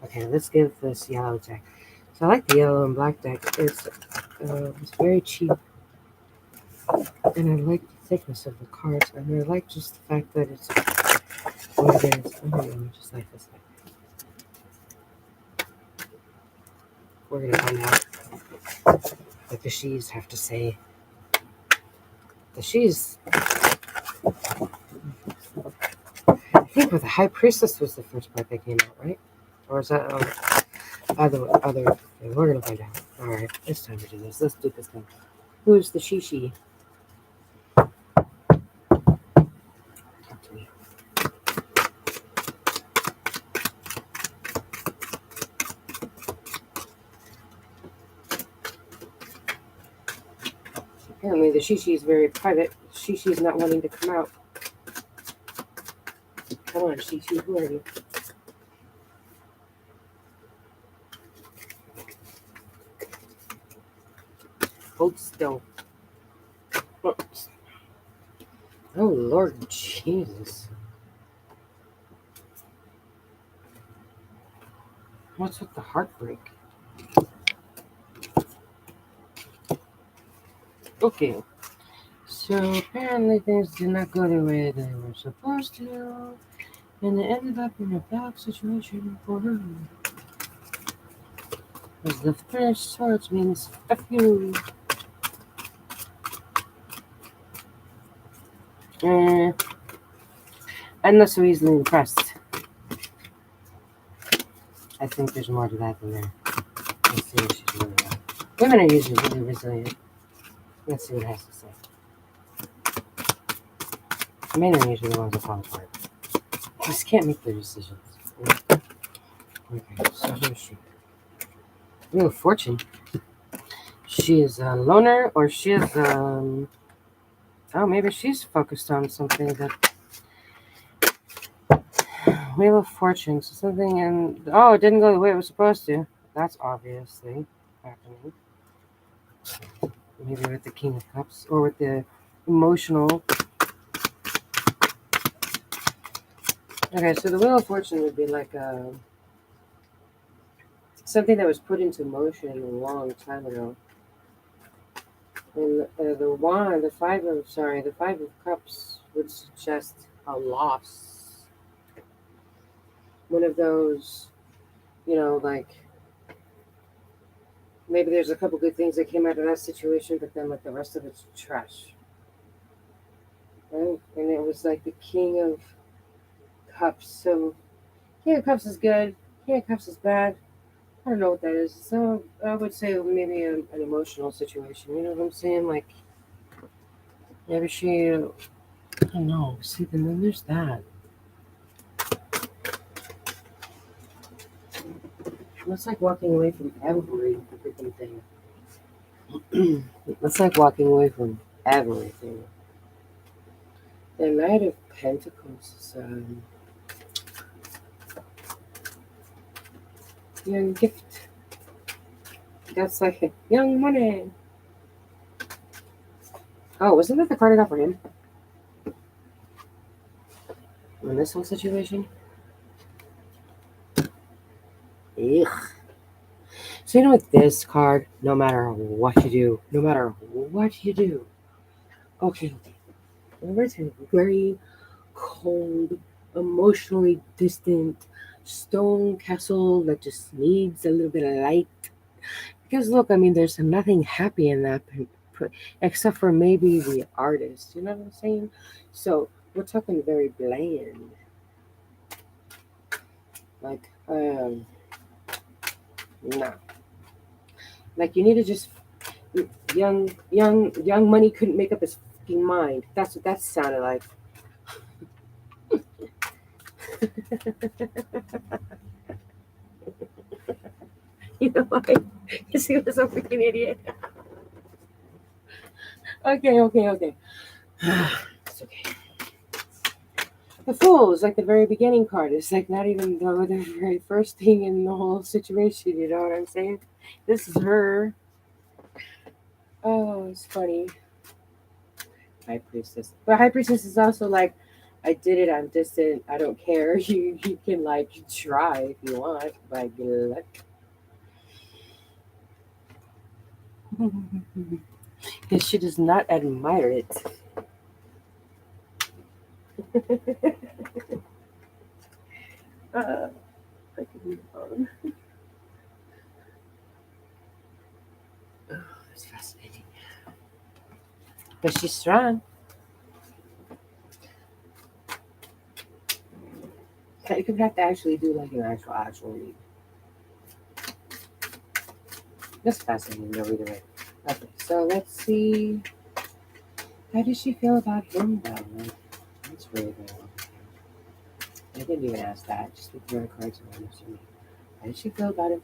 Okay, let's give this yellow deck. So I like the yellow and black deck. It's very cheap, and I like the thickness of the cards, and I like just the fact that it's what it is. I don't know, just like this deck. We're gonna find out what the she's have to say. The she's, I think, with the High Priestess was the first part that came out, right? Or is that other? Okay, we're gonna find out. All right, it's time to do this. Let's do this thing. Who's the she? Talk to me. Apparently, the she is very private. She's not wanting to come out. Come on, she, who are you? Hold still. Oops. Oh, Lord Jesus. What's with the heartbreak? Okay. So apparently things did not go the way they were supposed to, and it ended up in a bad situation for her. Because the first swords means F you. I'm not so easily impressed. I think there's more to that than there. Let's see what she's really about. Women are usually really resilient. Let's see what it has to say. Men are usually the ones that fall apart. Just can't make their decisions. Okay, so who's she? Wheel of Fortune. She is a loner, or she is, oh, maybe she's focused on something that, Wheel of Fortune, so something it didn't go the way it was supposed to. That's obviously happening. Maybe with the King of Cups, or with the emotional. Okay, so the Wheel of Fortune would be like something that was put into motion a long time ago. And the Five of Cups would suggest a loss. one of those, like maybe there's a couple good things that came out of that situation, but then like the rest of it's trash. Right? And it was like the King of Cups. So King of Cups is good. King of Cups is bad. I don't know what that is. So I would say maybe an emotional situation. You know what I'm saying? Like maybe she, I don't know. See, then there's that. It's like walking away from every freaking thing. It's like walking away from everything. The Knight of Pentacles is young gift. That's like young money. Oh, wasn't that the card I got for him? In this whole situation? Ugh. So with this card, no matter what you do, okay, remember it's a very cold, emotionally distant stone castle that just needs a little bit of light. Because look, I mean, there's nothing happy in that, except for maybe the artist. You know what I'm saying? So we're talking very bland. Like, nah. Like you need to just young money couldn't make up his fucking mind. That's what that sounded like. You know why? Because he was a freaking idiot. Okay. It's okay. The Fool is like the very beginning card. It's like not even the very first thing in the whole situation. You know what I'm saying? This is her. Oh, it's funny. High Priestess. But High Priestess is also like, I did it. I'm distant. I don't care. You can like try if you want, but good luck. Because she does not admire it. I can move on. Oh, that's fascinating. But she's strong. You could have to actually do like an actual read. That's fascinating though, either way. Okay, so let's see. How does she feel about him though? Like, that's really good. I didn't even ask that. Just look at the cards around us. How does she feel about him?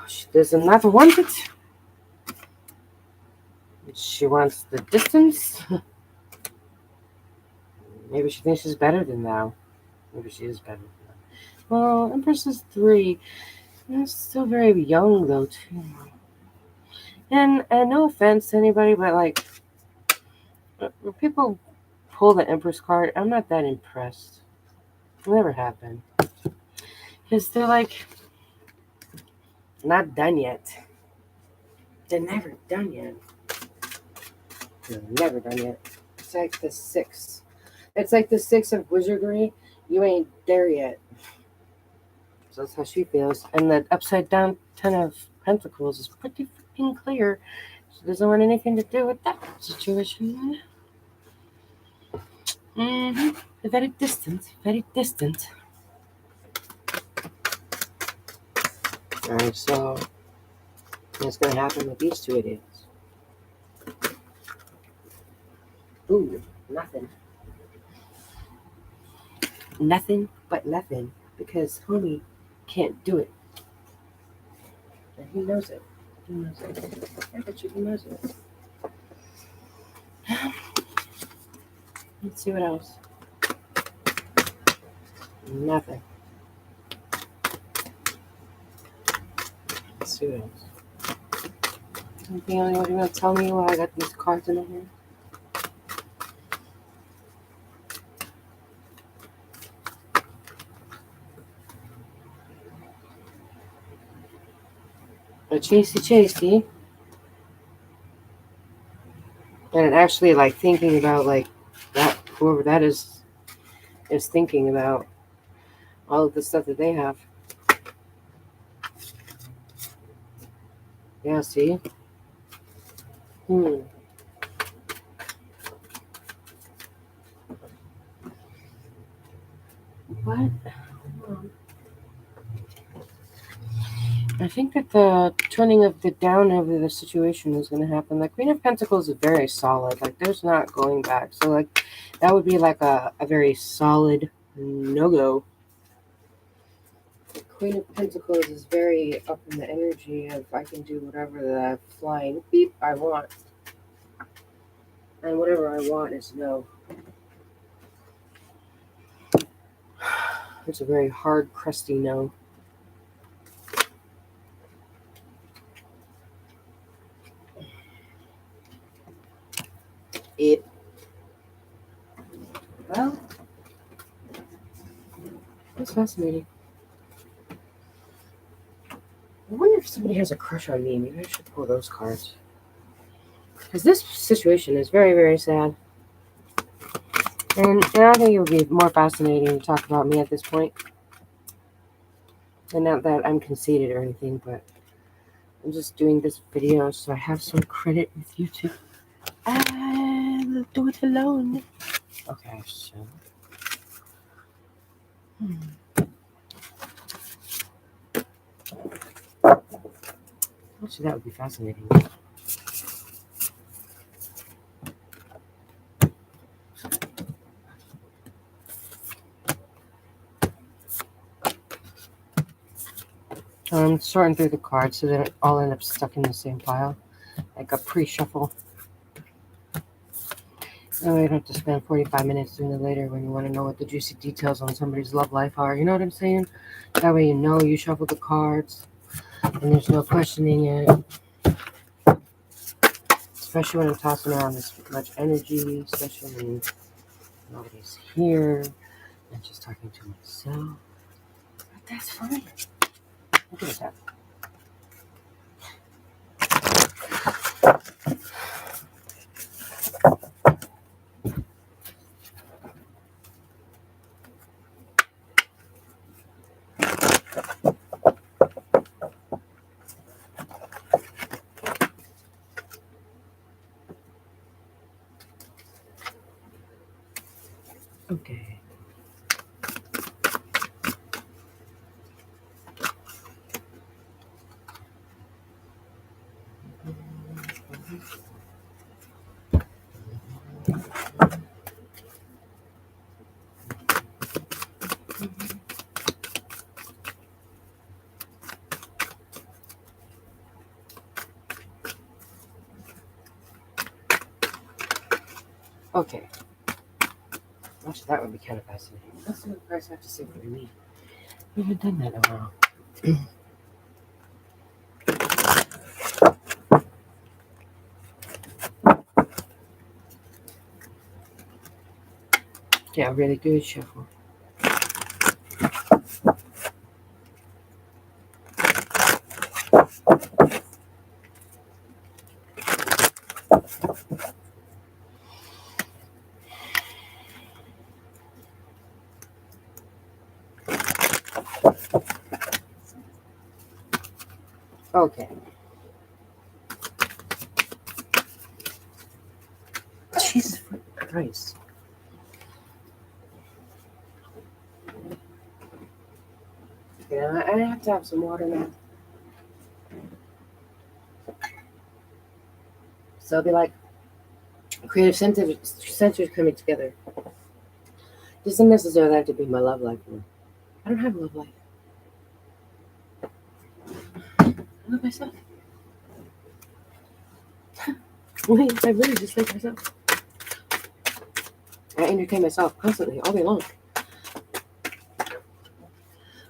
She does not want it. She wants the distance. Maybe she thinks she's better than now. Maybe she is better than now. Well, Empress is 3. That's still very young though too. And no offense to anybody, but like when people pull the Empress card, I'm not that impressed. Never have been. Because they're like not done yet. They're never done yet. They're never done yet. It's like the 6. It's like the 6 of wizardry. You ain't there yet. So that's how she feels. And the upside down 10 of Pentacles is pretty freaking clear. She doesn't want anything to do with that situation. Very distant. Very distant. Alright, so what's going to happen with these two idiots? Ooh, nothing. Nothing but nothing. Because homie can't do it. And he knows it. He knows it. I bet you he knows it. Let's see what else. Nothing. Let's see what else. Anything else you want to tell me while I got these cards in here? A chasey. And actually like thinking about like that, whoever that is, is thinking about all of the stuff that they have. Yeah, see? What? I think that the turning of the down over the situation is going to happen. The Queen of Pentacles is very solid. Like, there's not going back. So, like, that would be like a very solid no-go. The Queen of Pentacles is very up in the energy of I can do whatever the flying beep I want. And whatever I want is no. It's a very hard, crusty no. Well, that's fascinating. I wonder if somebody has a crush on me. Maybe I should pull those cards. Because this situation is very, very sad. And I think it would be more fascinating to talk about me at this point. And not that I'm conceited or anything, but I'm just doing this video so I have some credit with YouTube. I'll do it alone. Okay, so. Actually, that would be fascinating. I'm sorting through the cards so that it all end up stuck in the same pile, like a pre-shuffle. That way you don't have to spend 45 minutes doing it later when you want to know what the juicy details on somebody's love life are. You know what I'm saying? That way you know you shuffled the cards and there's no questioning it. Especially when I'm tossing around this much energy, especially when nobody's here. I'm just talking to myself. But that's fine. Look at that. Okay. Okay. Actually, that would be kind of fascinating. Let's see what the cards have to say for me. We haven't done that in a while. Yeah, really good shuffle. Okay. Jesus Christ. Yeah, I have to have some water now. So it'll be like creative centers coming together. Doesn't necessarily have to be my love life. I don't have a love life. I love myself. I really just like myself. I entertain myself constantly, all day long.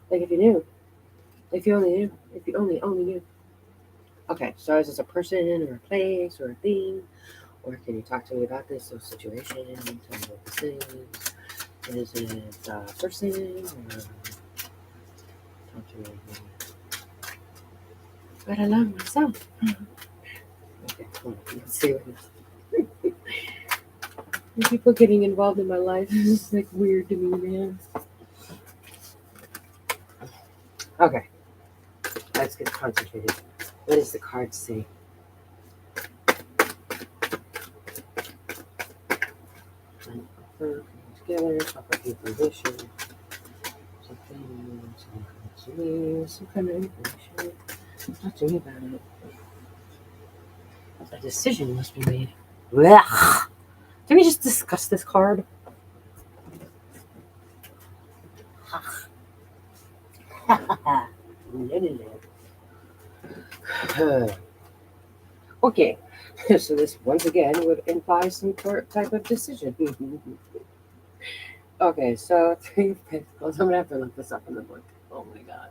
Like if you knew. If you only knew. If you only knew. Okay, so is this a person or a place or a thing? Or can you talk to me about this situation? Tell me what this is. Is it a person or talk to me? But I love myself. Okay, hold on. Let's see what it is. People getting involved in my life is just like weird to me, man. Okay, let's get concentrated. What does the card say? Together, talk about the position. Some kind of information. Talk to me about it. A decision must be made. Blech. Can we just discuss this card? Okay, so this once again would imply some type of decision. Okay, so Three of Pentacles. I'm gonna have to look this up in the book. Oh my god.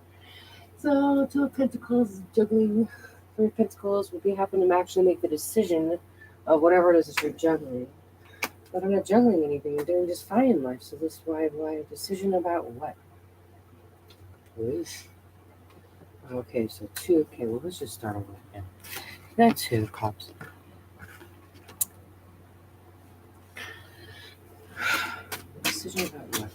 So Two of Pentacles juggling. Three of Pentacles would be having to actually make the decision of whatever it is that you're juggling. But I'm not juggling anything. I'm doing just fine in life. So this is why a decision about what? Oof. Okay, so two. Okay, well let's just start over again. That's Two of Cups. Decision about what?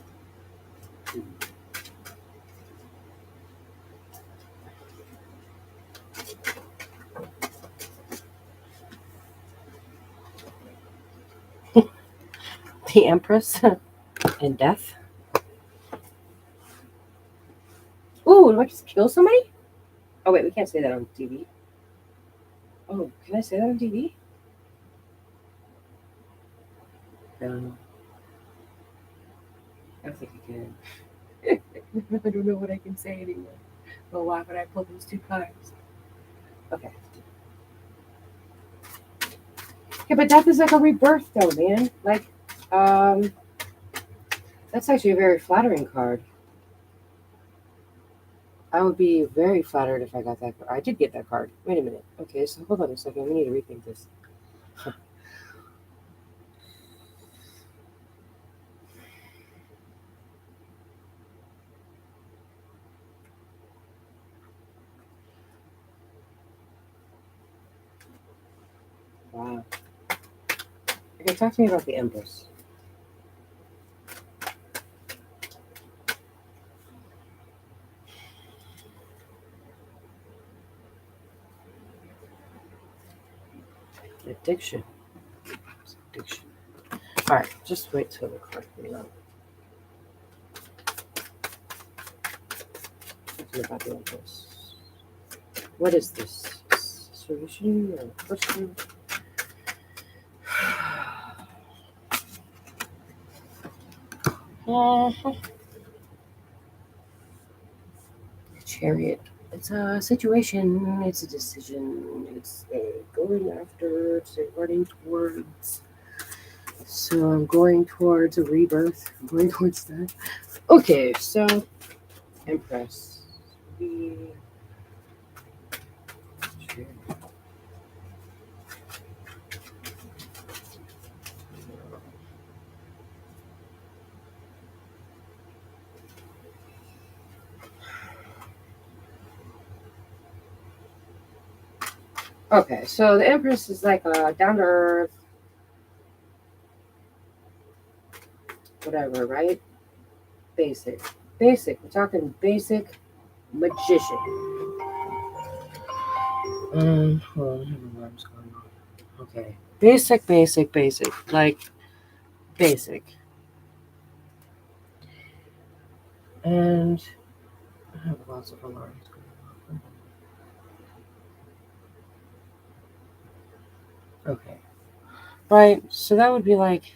The Empress and death. Ooh, do I just kill somebody? Oh wait, we can't say that on TV. Oh, can I say that on TV? No, I don't think I can. I don't know what I can say anymore. Well, why would I pull those two cards? Okay. Yeah, but death is like a rebirth, though, man. Like, that's actually a very flattering card. I would be very flattered if I got that card. I did get that card. Wait a minute. Okay, so hold on a second. We need to rethink this. Wow. Okay, talk to me about the Empress. Addiction. Addiction. All right, just wait till the card comes out. Talking about the Empress. What is this? Solution or question? Chariot. It's a situation. It's a decision. It's going after. It's running towards. So I'm going towards a rebirth. I'm going towards that. Okay, so Empress. Okay, so the Empress is like a down to earth, whatever, right? Basic. Basic. We're talking basic magician. Hold on, I have alarms going on. Okay. Basic, basic, basic. Like, basic. And I have lots of alarms going on. Okay. Right, so that would be like,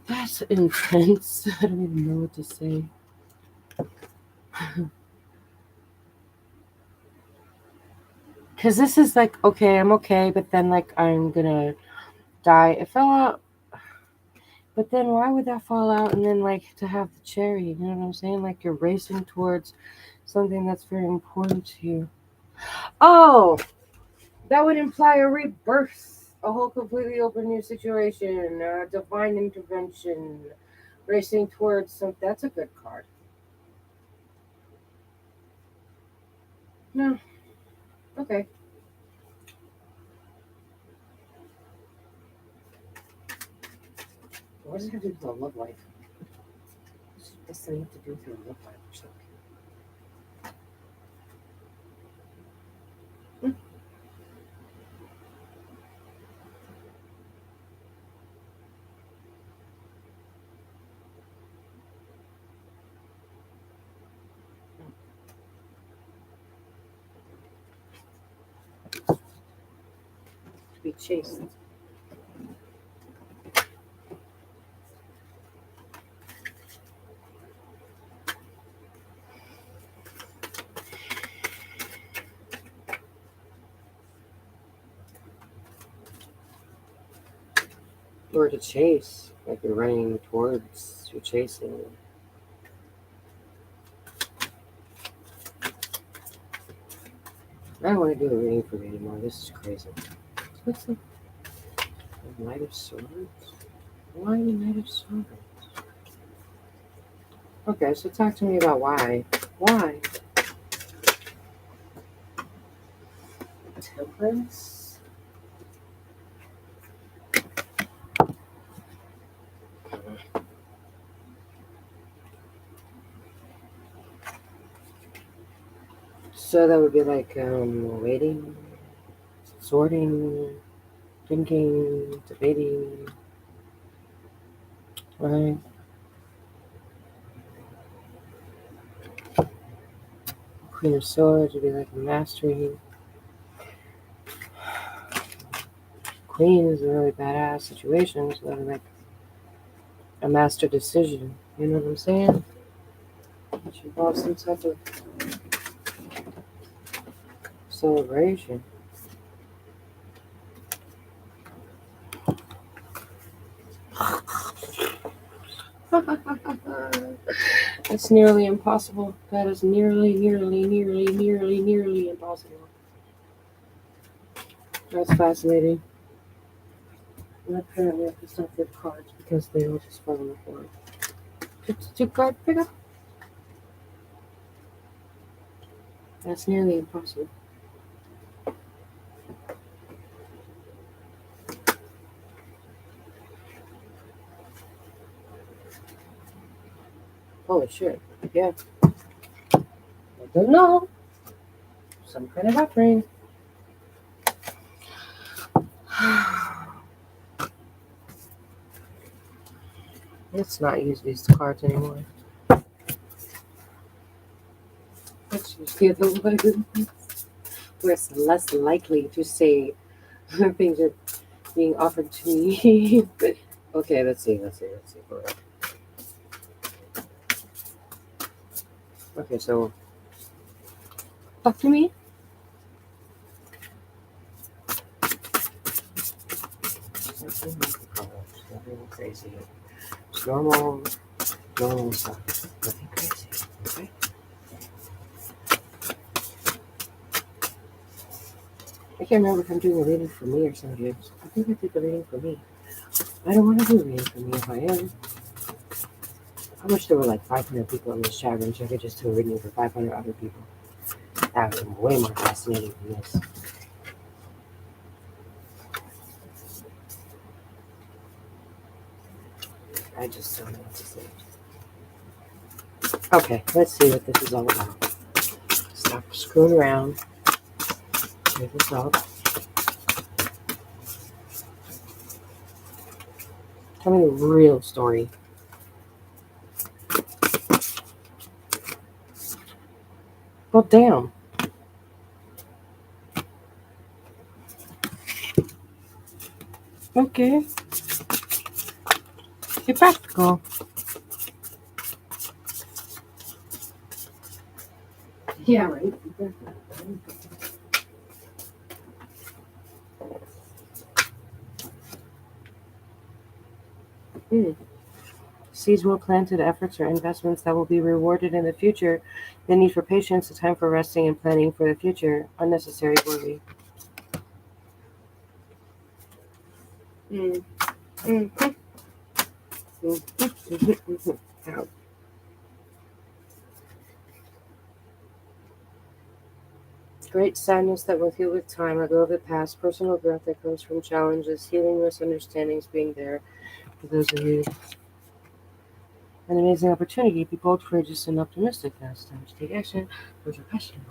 that's intense. I don't even know what to say. Because this is like, okay, I'm okay, but then like I'm gonna die. It fell out. But then why would that fall out and then like to have the cherry? You know what I'm saying? Like you're racing towards something that's very important to you. Oh, that would imply a rebirth, a whole completely open new situation, divine intervention, racing towards some. That's a good card. No, okay. What does it have to do with a love life? What's something to do with your love life or something? To be chased. Or to chase, like you're running towards, you're chasing. I don't want to do a reading for me anymore. This is crazy. What's the Knight of Swords? Why the Knight of Swords? Okay, so talk to me about why. Why? Temperance? So that would be like waiting, sorting, thinking, debating, right? Queen of Swords would be like mastery. Queen is a really badass situation, so that would be like a master decision. You know what I'm saying? Which involves some type of celebration. It's nearly impossible. That is nearly impossible. That's fascinating. And apparently I have to stop their cards because they all just fall on the floor. 52 card pick up. That's nearly impossible. Holy shit. Yeah. I don't know. Some kind of upbringing. Let's not use these cards anymore. Let's use the other one. We're less likely to say things are being offered to me. Okay, let's see. Okay, so talk to me. Nothing crazy. It's normal stuff. Nothing crazy. Okay. I can't remember if I'm doing a reading for me or somebody else. I think I did the reading for me. I don't want to do a reading for me if I am. I wish there were like 500 people in this chat room so I could just do a reading for 500 other people. That would be way more fascinating than this. I just don't know what to say. Okay, let's see what this is all about. Stop screwing around. Check this out. Tell me the real story. Well, damn. Okay. Get practical. Yeah, right. Seeds well planted, efforts or investments that will be rewarded in the future. The need for patience, a time for resting and planning for the future. Unnecessary worry. Out. Great sadness that will heal with time. Let go of the past. Personal growth that comes from challenges. Healing misunderstandings being there. For those of you, an amazing opportunity. Be bold, courageous, and optimistic. Now it's time to take action towards your passion.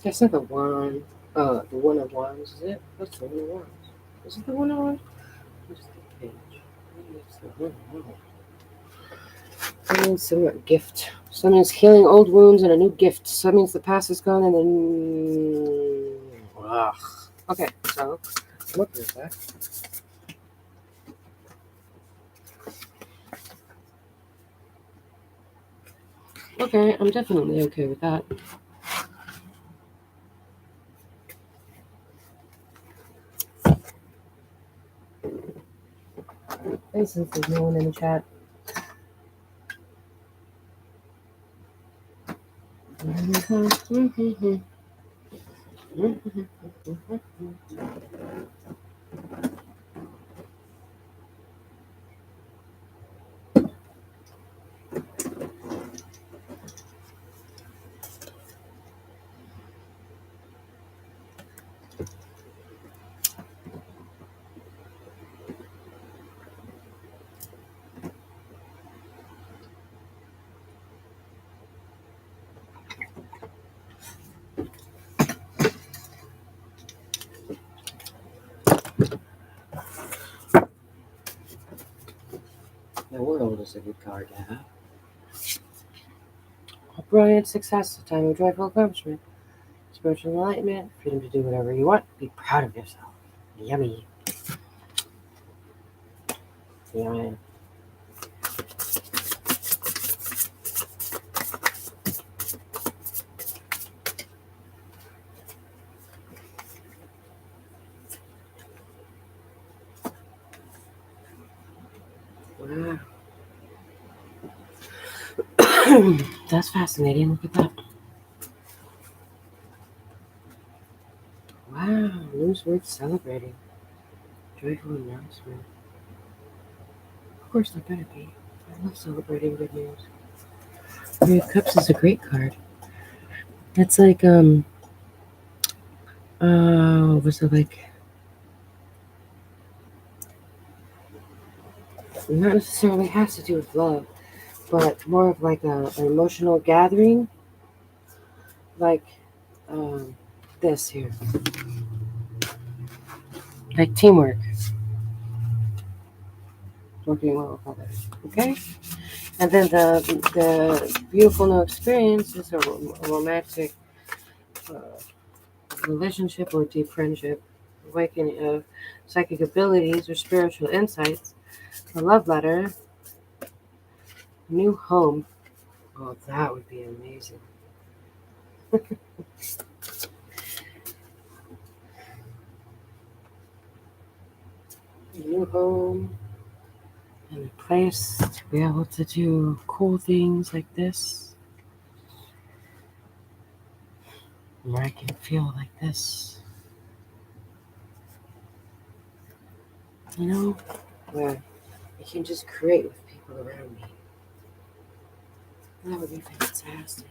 That's not the one. The one of wands, is it? That's the one of wands. Is it the one of wands? Where's the page? Maybe it's the one of wands. That means some gift. So that means healing old wounds and a new gift. So that means the past is gone and then. Ugh. Okay, so I'm looking at that. Okay, I'm definitely okay with that. And since there's no one in the chat. The world is a good card to have. A brilliant success, a time of joyful accomplishment, spiritual enlightenment, freedom to do whatever you want, be proud of yourself. Yummy. Yummy. Wow. That's fascinating. Look at that. Wow. News worth celebrating. Joyful announcement. Of course, there better be. I love celebrating good news. Three of Cups is a great card. It's like, was it like, not necessarily has to do with love, but more of like an emotional gathering, like this here, like teamwork, working well with others. Okay, and then the beautiful new experience is a romantic relationship or deep friendship, awakening of psychic abilities or spiritual insights, a love letter, new home. Oh, that would be amazing. A new home and a place to be able to do cool things like this. Where I can feel like this. You know, where I can just create with people around me. That would be fantastic.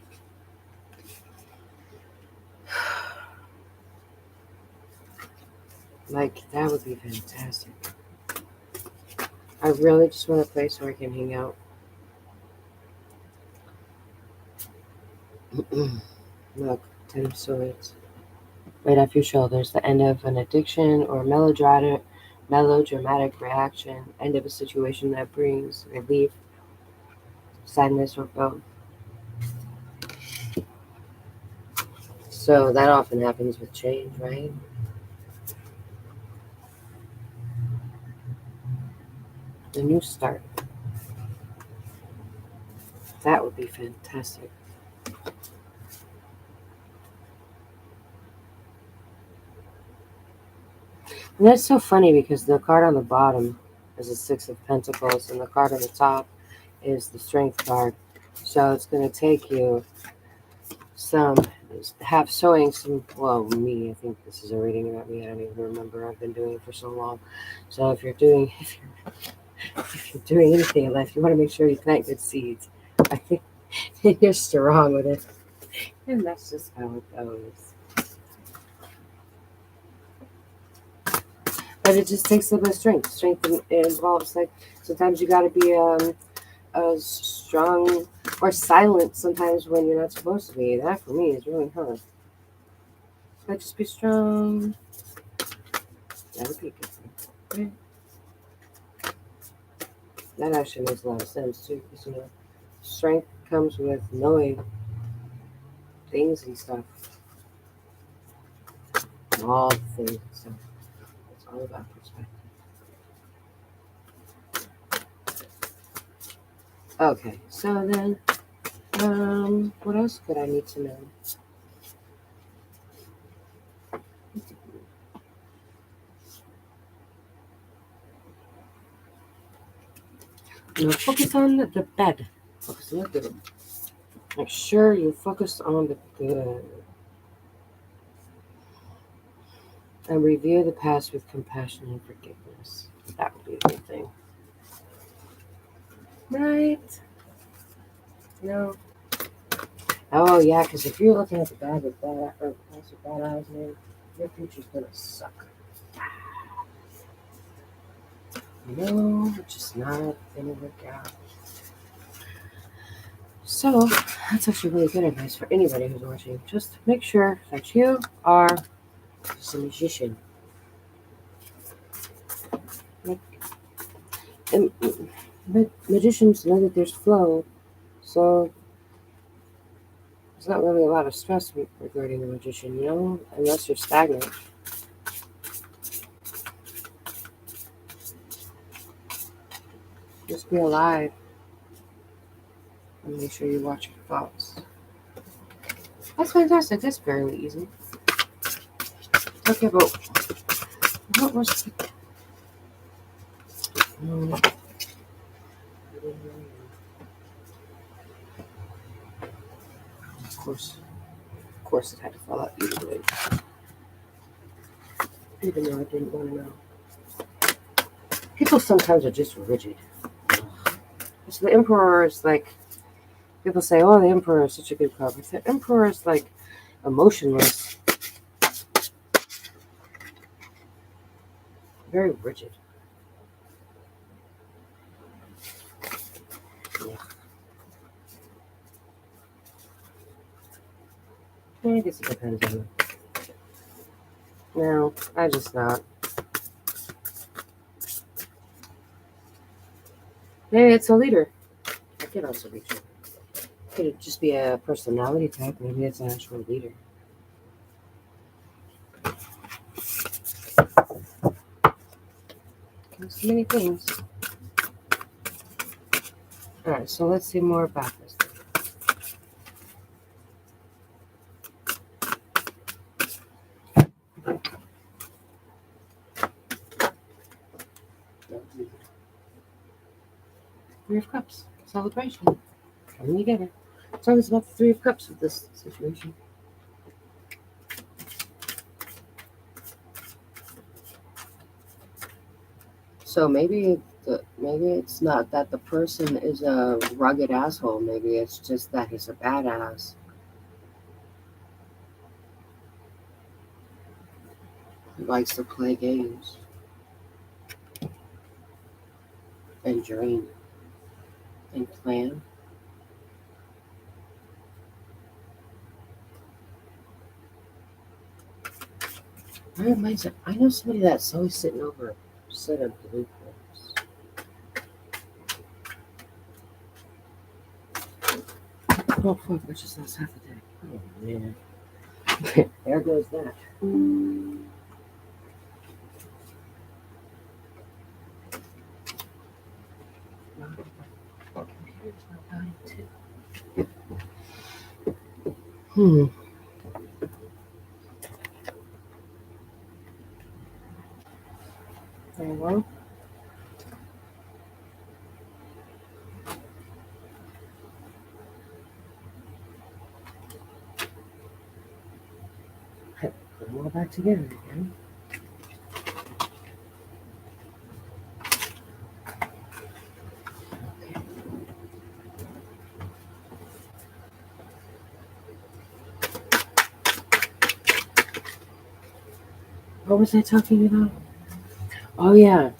Like, that would be fantastic. I really just want a place where I can hang out. Look, 10 of Swords. Right off your shoulders. The end of an addiction or melodramatic reaction. End of a situation that brings relief, sadness, or both. So that often happens with change, right? A new start. That would be fantastic. And that's so funny because the card on the bottom is the Six of Pentacles and the card on the top is the Strength card. So it's going to take you showing some, well, me, I think this is a reading about me. I don't even remember. I've been doing it for so long. So if you're doing anything in life, you want to make sure you plant good seeds. I think you're strong with it. And that's just how it goes. But it just takes a bit of strength. Strength involves, like, sometimes you got to be strong or silent sometimes when you're not supposed to be. That for me is really hard. So just be strong. Never be good. That actually makes a lot of sense too, because strength comes with knowing things and stuff. All things and stuff. It's all about perspective. Okay, so then, what else could I need to know? Now focus on the bed. Focus on the good. Make sure you focus on the good. And review the past with compassion and forgiveness. That would be a good thing. Right? No. Oh, yeah, because if you're looking at the bad with bad, or past with bad eyes, man, your future's going to suck. No, it's just not going to work out. So, that's actually really good advice for anybody who's watching. Just make sure that you are just a magician. And magicians know that there's flow, so there's not really a lot of stress regarding a magician, unless you're stagnant. Just be alive and make sure you watch your thoughts. That's fantastic. That's fairly easy. Okay, but what was the... Of course it had to fall out easily. Even though I didn't want to know. People sometimes are just rigid. So the Emperor is like, people say, oh, the Emperor is such a good card. But the Emperor is like emotionless. Very rigid. Yeah. I guess it depends on it. No, I just not. Maybe it's a leader. I could also be true. Could it just be a personality type? Maybe it's an actual leader. There's so many things. Alright, so let's see more about this. Three of Cups. Celebration. Coming together. It's always about the Three of Cups with this situation. So maybe it's not that the person is a rugged asshole. Maybe it's just that he's a badass. He likes to play games and dream and plan. That reminds me, I know somebody that's always sitting over a set of blue books. Oh fuck, I just lost half a day. Oh man. There goes that. Hmm. Very well. back together again. What was I talking about? Oh yeah.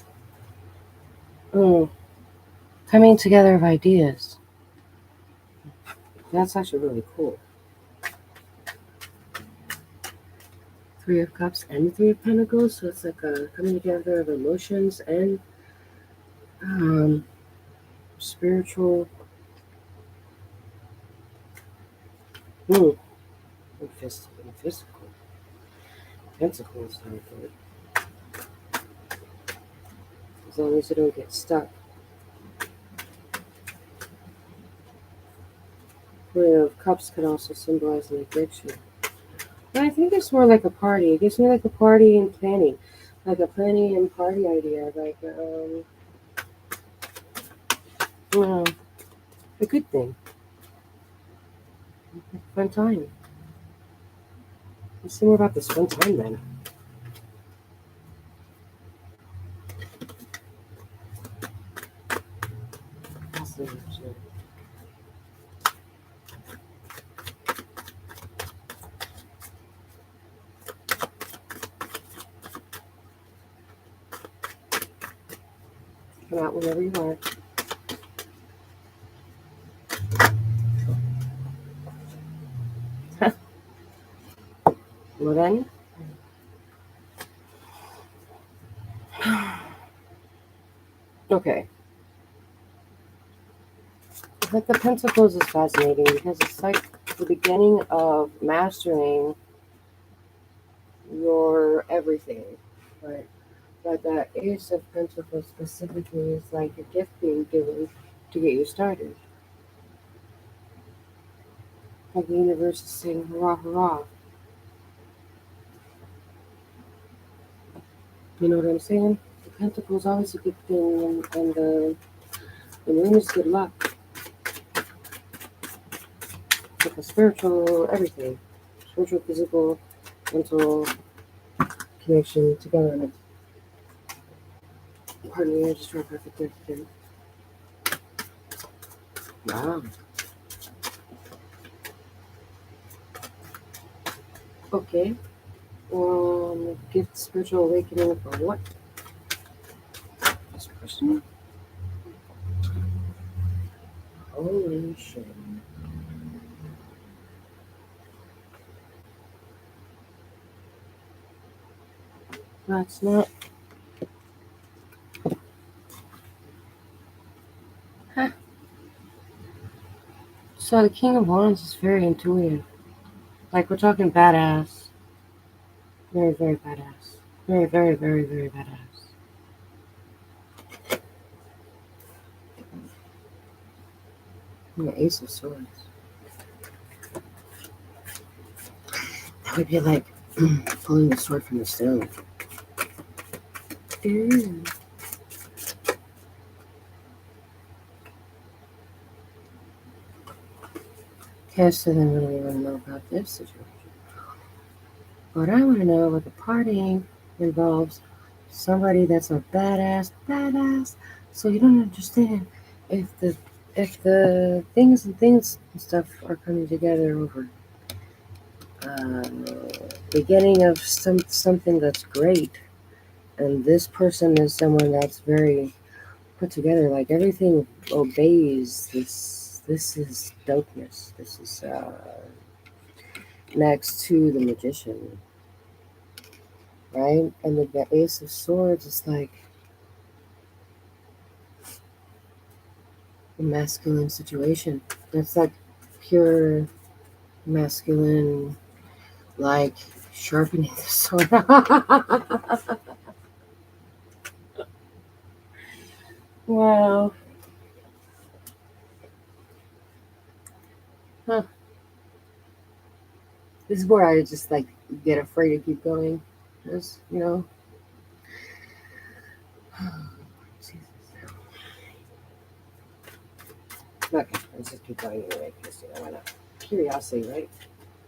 Coming together of ideas. That's actually really cool. Three of Cups and the Three of Pentacles. So it's like a coming together of emotions and spiritual. And physical. Pentacles are good. As long as you don't get stuck. Three of Cups could also symbolize an addiction. But I think it's more like a party. It gives me like a party and planning. Like a planning and party idea. Like, a good thing. Fun time. Let's see more about this fun time then. Come out whenever you are. Well then. Okay. But the Pentacles is fascinating because it's like the beginning of mastering your everything, right? But that Ace of Pentacles specifically is like a gift being given to get you started. Like the universe is saying, hurrah, hurrah. You know what I'm saying? The Pentacle is always a good thing, and the Moon is good luck. Like a spiritual everything. Spiritual, physical, mental connection together. Pardon me, I just tried perfect everything. Wow. Okay. Gift spiritual awakening for what? This person? Holy shit. That's not. Huh. So the King of Wands is very intuitive. Like we're talking badass. Very, very badass. Very, very, very, very badass. And the Ace of Swords. That would be like pulling the sword from the stone. Ooh. Okay, so then what do we want to know about this situation? What I want to know about the partying involves somebody that's a badass. So you don't understand if the things and stuff are coming together over beginning of something that's great, and this person is someone that's very put together. Like everything obeys this. This is dopeness. This is next to the Magician, right? And the Ace of Swords is like a masculine situation. That's like pure masculine, like sharpening the sword. Wow. Huh. This is where I just like get afraid to keep going. Just, Jesus. Okay, let's just keep going anyway, because why not? Curiosity, right?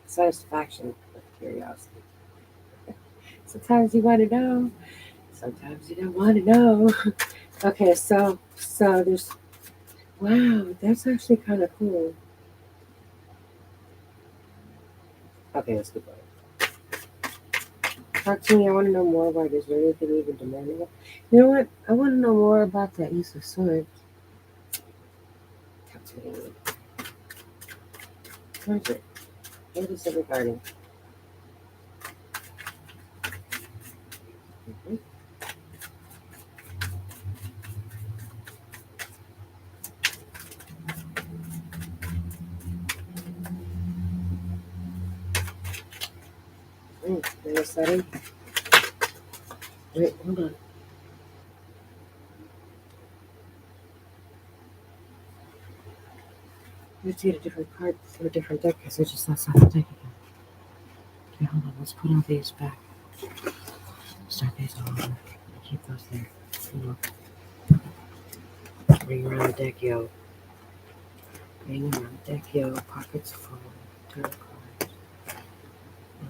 Satisfaction of curiosity. Sometimes you want to know. Sometimes you don't want to know. Okay, so there's, wow, that's actually kind of cool. Okay, let's keep going. Talk to me. I want to know more about this. Is there anything even demanding it? You know what? I want to know more about that Ace of Swords. Talk to me. Where is it? What is it regarding? Mm-hmm. There's a setting. Wait, hold on. Let's get a different card for a different deck because I just lost off the deck again. Okay, hold on. Let's put all these back. Start these all over. Keep those there. Bring around the deck, yo. Bring around the deck, yo. Pockets full. Tarot cards.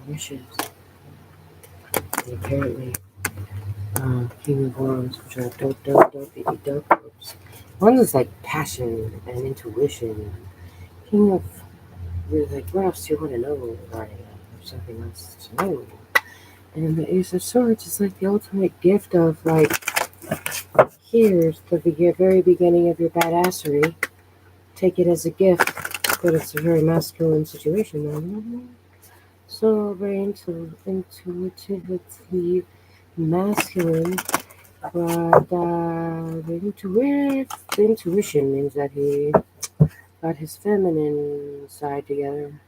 Wishes. And apparently, King of Wands, which are dope. One is like passion and intuition. King of, like, what else do you want to know regarding it? There's something else to know. And the Ace of Swords is like the ultimate gift of, like, here's the very beginning of your badassery. Take it as a gift, but it's a very masculine situation, though. So very intuitively masculine, but the intuition means that he got his feminine side together,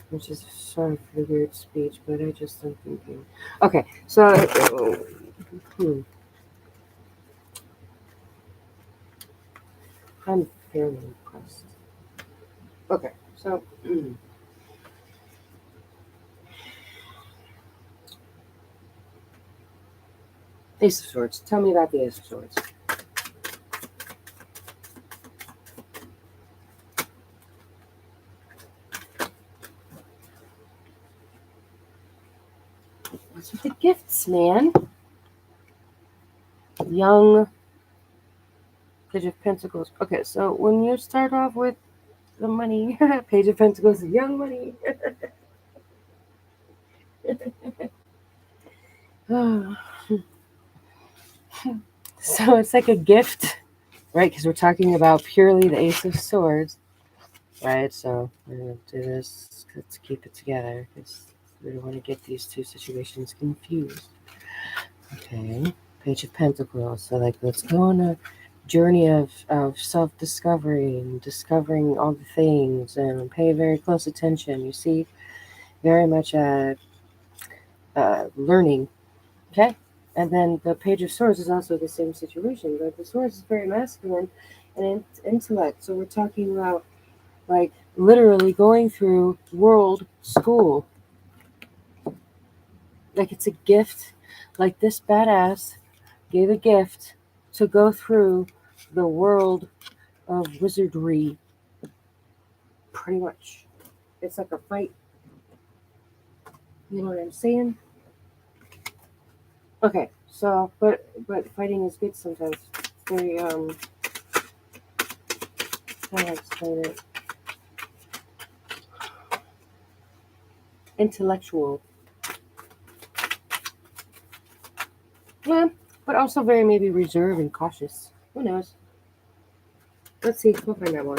which is sorry for the weird speech, but I just am thinking. Okay, so I'm fairly impressed. Okay, so Ace of Swords. Tell me about the Ace of Swords. What's with the gifts, man? Young Page of Pentacles. Okay, so when you start off with the money, Page of Pentacles, young money. So it's like a gift, right? Because we're talking about purely the Ace of Swords, right? So we're going to do this to keep it together because we don't want to get these two situations confused. Okay, Page of Pentacles. So, like, let's go on a journey of self-discovery and discovering all the things and pay very close attention. You see, very much learning. Okay, and then the Page of Swords is also the same situation, but the Swords is very masculine and intellect. So we're talking about, like, literally going through world school. Like, it's a gift. Like, this badass gave a gift to go through the world of wizardry. Pretty much. It's like a fight. You know what I'm saying? Okay, so but fighting is good sometimes. It's very how do I explain it? Intellectual. Yeah, but also very maybe reserved and cautious. Who knows? Let's see. We'll find out more.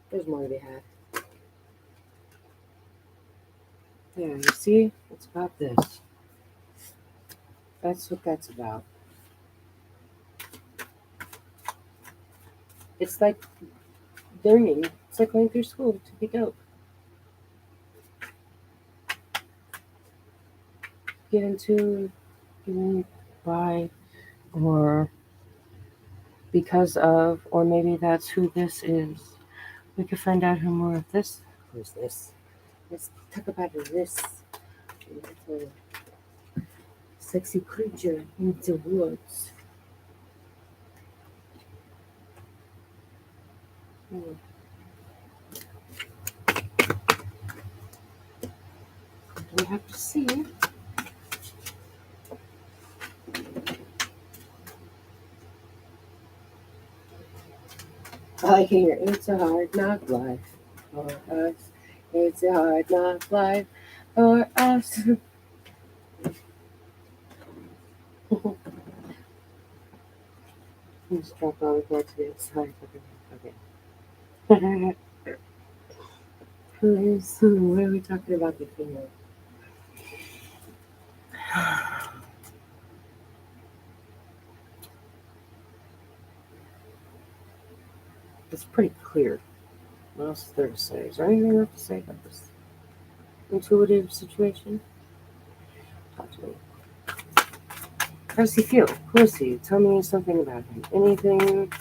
There's more to be had. Yeah, you see? It's about this. That's what that's about. It's like learning. It's like going through school to be dope. Get into, given by, or because of, or maybe that's who this is. We could find out who more of this. Who's this? Let's talk about this. Little sexy creature in the woods. Hmm. we have to see. I hear it's a hard knock life for us. It's a hard knock life for us. Just drop all the cards to the outside. Okay. What are we talking about before? It's pretty clear. What else is there to say? Is there anything else to say about this intuitive situation? Talk to me. How does he feel? Who is he? Tell me something about him. Anything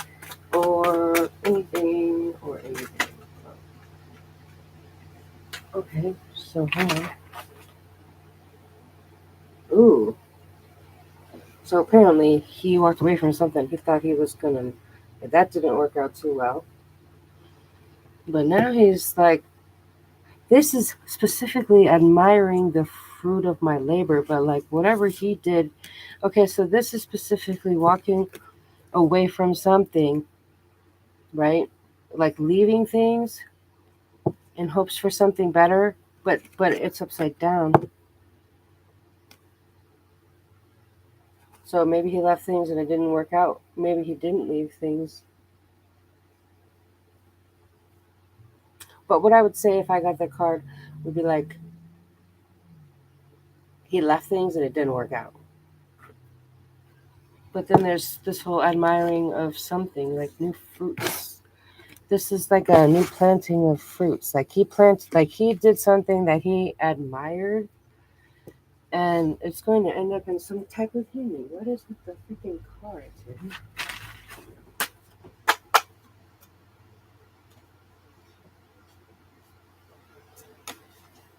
or anything or anything. Okay, so how? Ooh. So apparently he walked away from something he thought he was gonna. That didn't work out too well. But now he's like, this is specifically admiring the fruit of my labor, but like whatever he did. Okay, so this is specifically walking away from something, right? Like leaving things in hopes for something better, but it's upside down. So maybe he left things and it didn't work out. Maybe he didn't leave things. But what I would say if I got the card would be like, he left things and it didn't work out. But then there's this whole admiring of something, like new fruits. This is like a new planting of fruits. Like he did something that he admired, and it's going to end up in some type of healing. What is with the freaking cards here?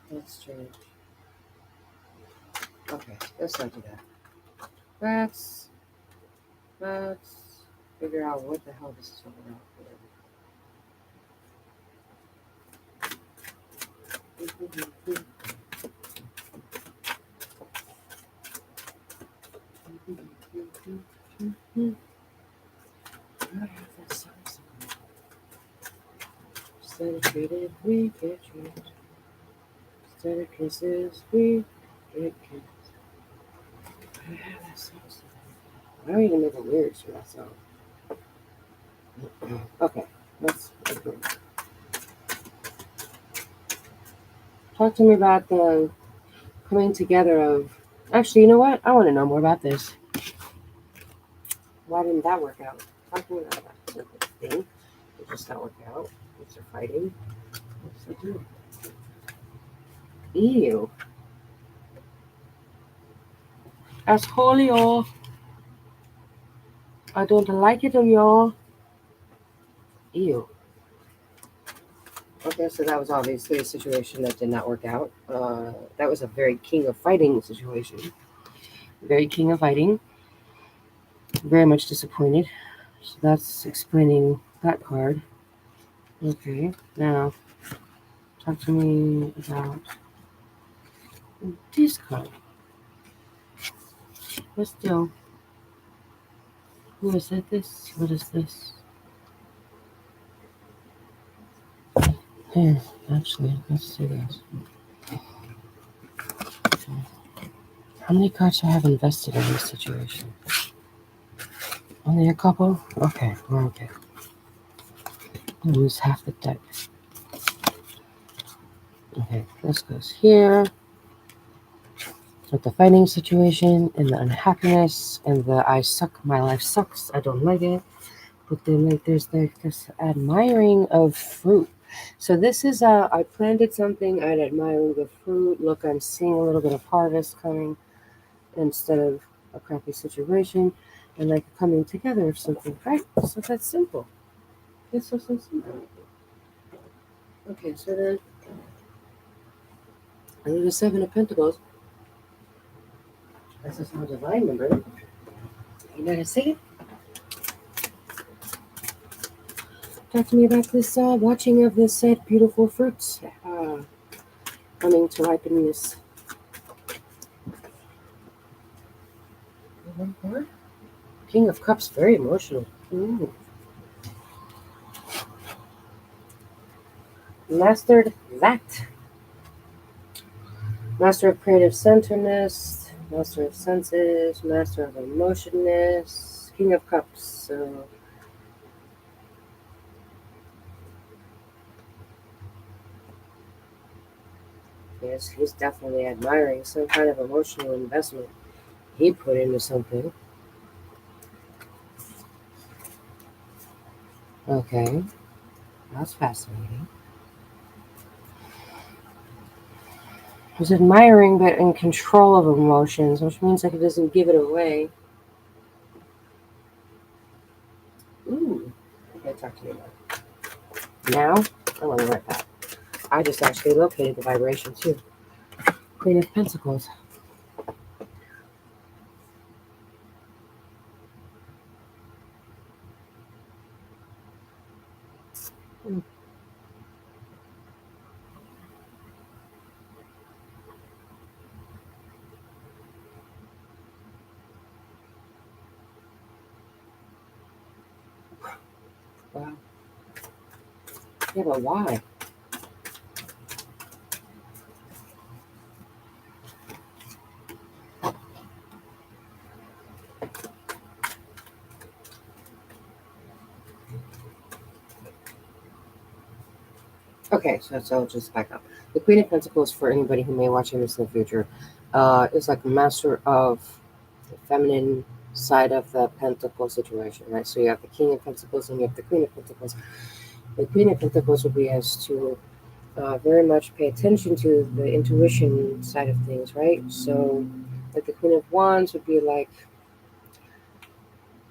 That's strange. Okay, let's not do that. Let's figure out what the hell this is all about. Instead of treated, we get treated. Instead of kisses, we get kissed. I don't even know the lyrics for that song. Okay, let's go. Talk to me about the coming together of. Actually, you know what? I want to know more about this. Why didn't that work out? Talk to me about that. Is it a thing? It just not work out? Is there fighting? What's it do? Ew. That's holy, y'all. I don't like it, y'all. Ew. Okay, so that was obviously a situation that did not work out. That was a very king of fighting situation. Very king of fighting. Very much disappointed. So that's explaining that card. Okay, now talk to me about this card. What's still? Who is that? This? What is this? Here, actually, let's see this. How many cards I have invested in this situation? Only a couple? Okay, we're okay. I'll lose half the deck. Okay, this goes here. With the fighting situation and the unhappiness and the I suck, my life sucks, I don't like it. But then like there's like this admiring of fruit. So this is I planted something, I'm admiring the fruit. Look, I'm seeing a little bit of harvest coming instead of a crappy situation and like coming together of something, right? So that's simple. It's so simple. Okay, so then under the Seven of Pentacles, this is how divine number. You know how to say it? Talk to me about this watching of this beautiful fruits coming to ripen this One more. King of Cups, very emotional. Ooh. Mastered that. Master of creative centeredness, master of senses, master of emotionness, King of Cups. So, yes, he's definitely admiring some kind of emotional investment he put into something. Okay, that's fascinating. He's admiring but in control of emotions, which means that he doesn't give it away. Ooh, okay, talk to me now. Now, I want to write that. I just actually located the vibration too. Queen of Pentacles. Mm, wow. Yeah, but why? Okay, so I'll just back up. The Queen of Pentacles, for anybody who may be watching this in the future, is like a master of the feminine side of the Pentacle situation, right? So you have the King of Pentacles and you have the Queen of Pentacles. The Queen of Pentacles would be as to very much pay attention to the intuition side of things, right? So, like the Queen of Wands would be like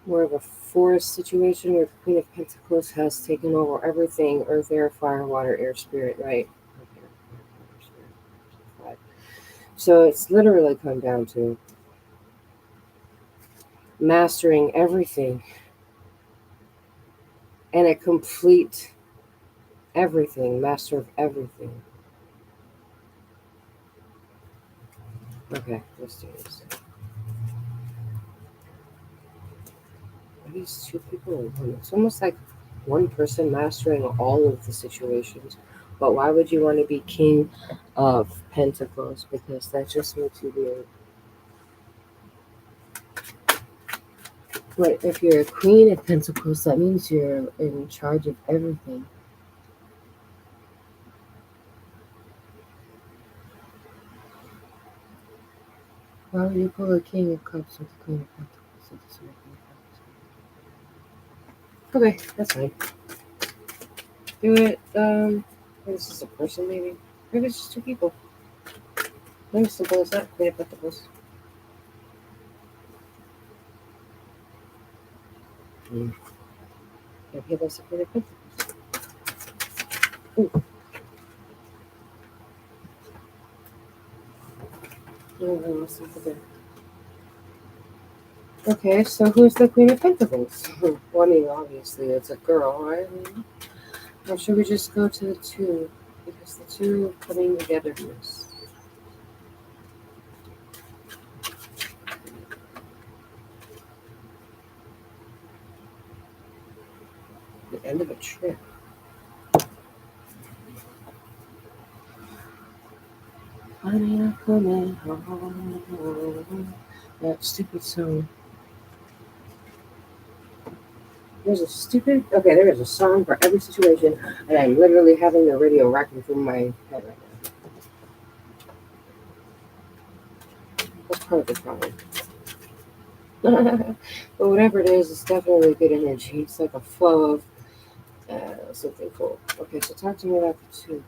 more of a forest situation where the Queen of Pentacles has taken over everything: earth, air, fire, water, air, spirit, right? Okay. So it's literally come down to mastering everything and a complete everything, master of everything. Okay, let's do this. Are these two people or one? It's almost like one person mastering all of the situations. But why would you want to be king of pentacles? Because that just makes you weird. But if you're a queen of pentacles, that means you're in charge of everything. Why would you pull a king of cups with the queen of pentacles? It doesn't make any sense. Okay, that's fine. Do it. This is a person, maybe. Maybe it's just two people. Maybe it's simple as that. Queen of pentacles. Mm. Maybe that's the queen of pentacles. Ooh. No, no, let's look at that. Okay, so who's the Queen of Pentacles? Well, I mean, obviously it's a girl, right? Or should we just go to the two? Because the two coming together is the end of a trip. Honey, I'm coming home. That stupid song. There's a stupid. Okay, there is a song for every situation, and I'm literally having the radio racking through my head right now. That's part of the problem. But whatever it is, it's definitely good energy. It's like a flow of something cool. Okay, so talk to me about the two.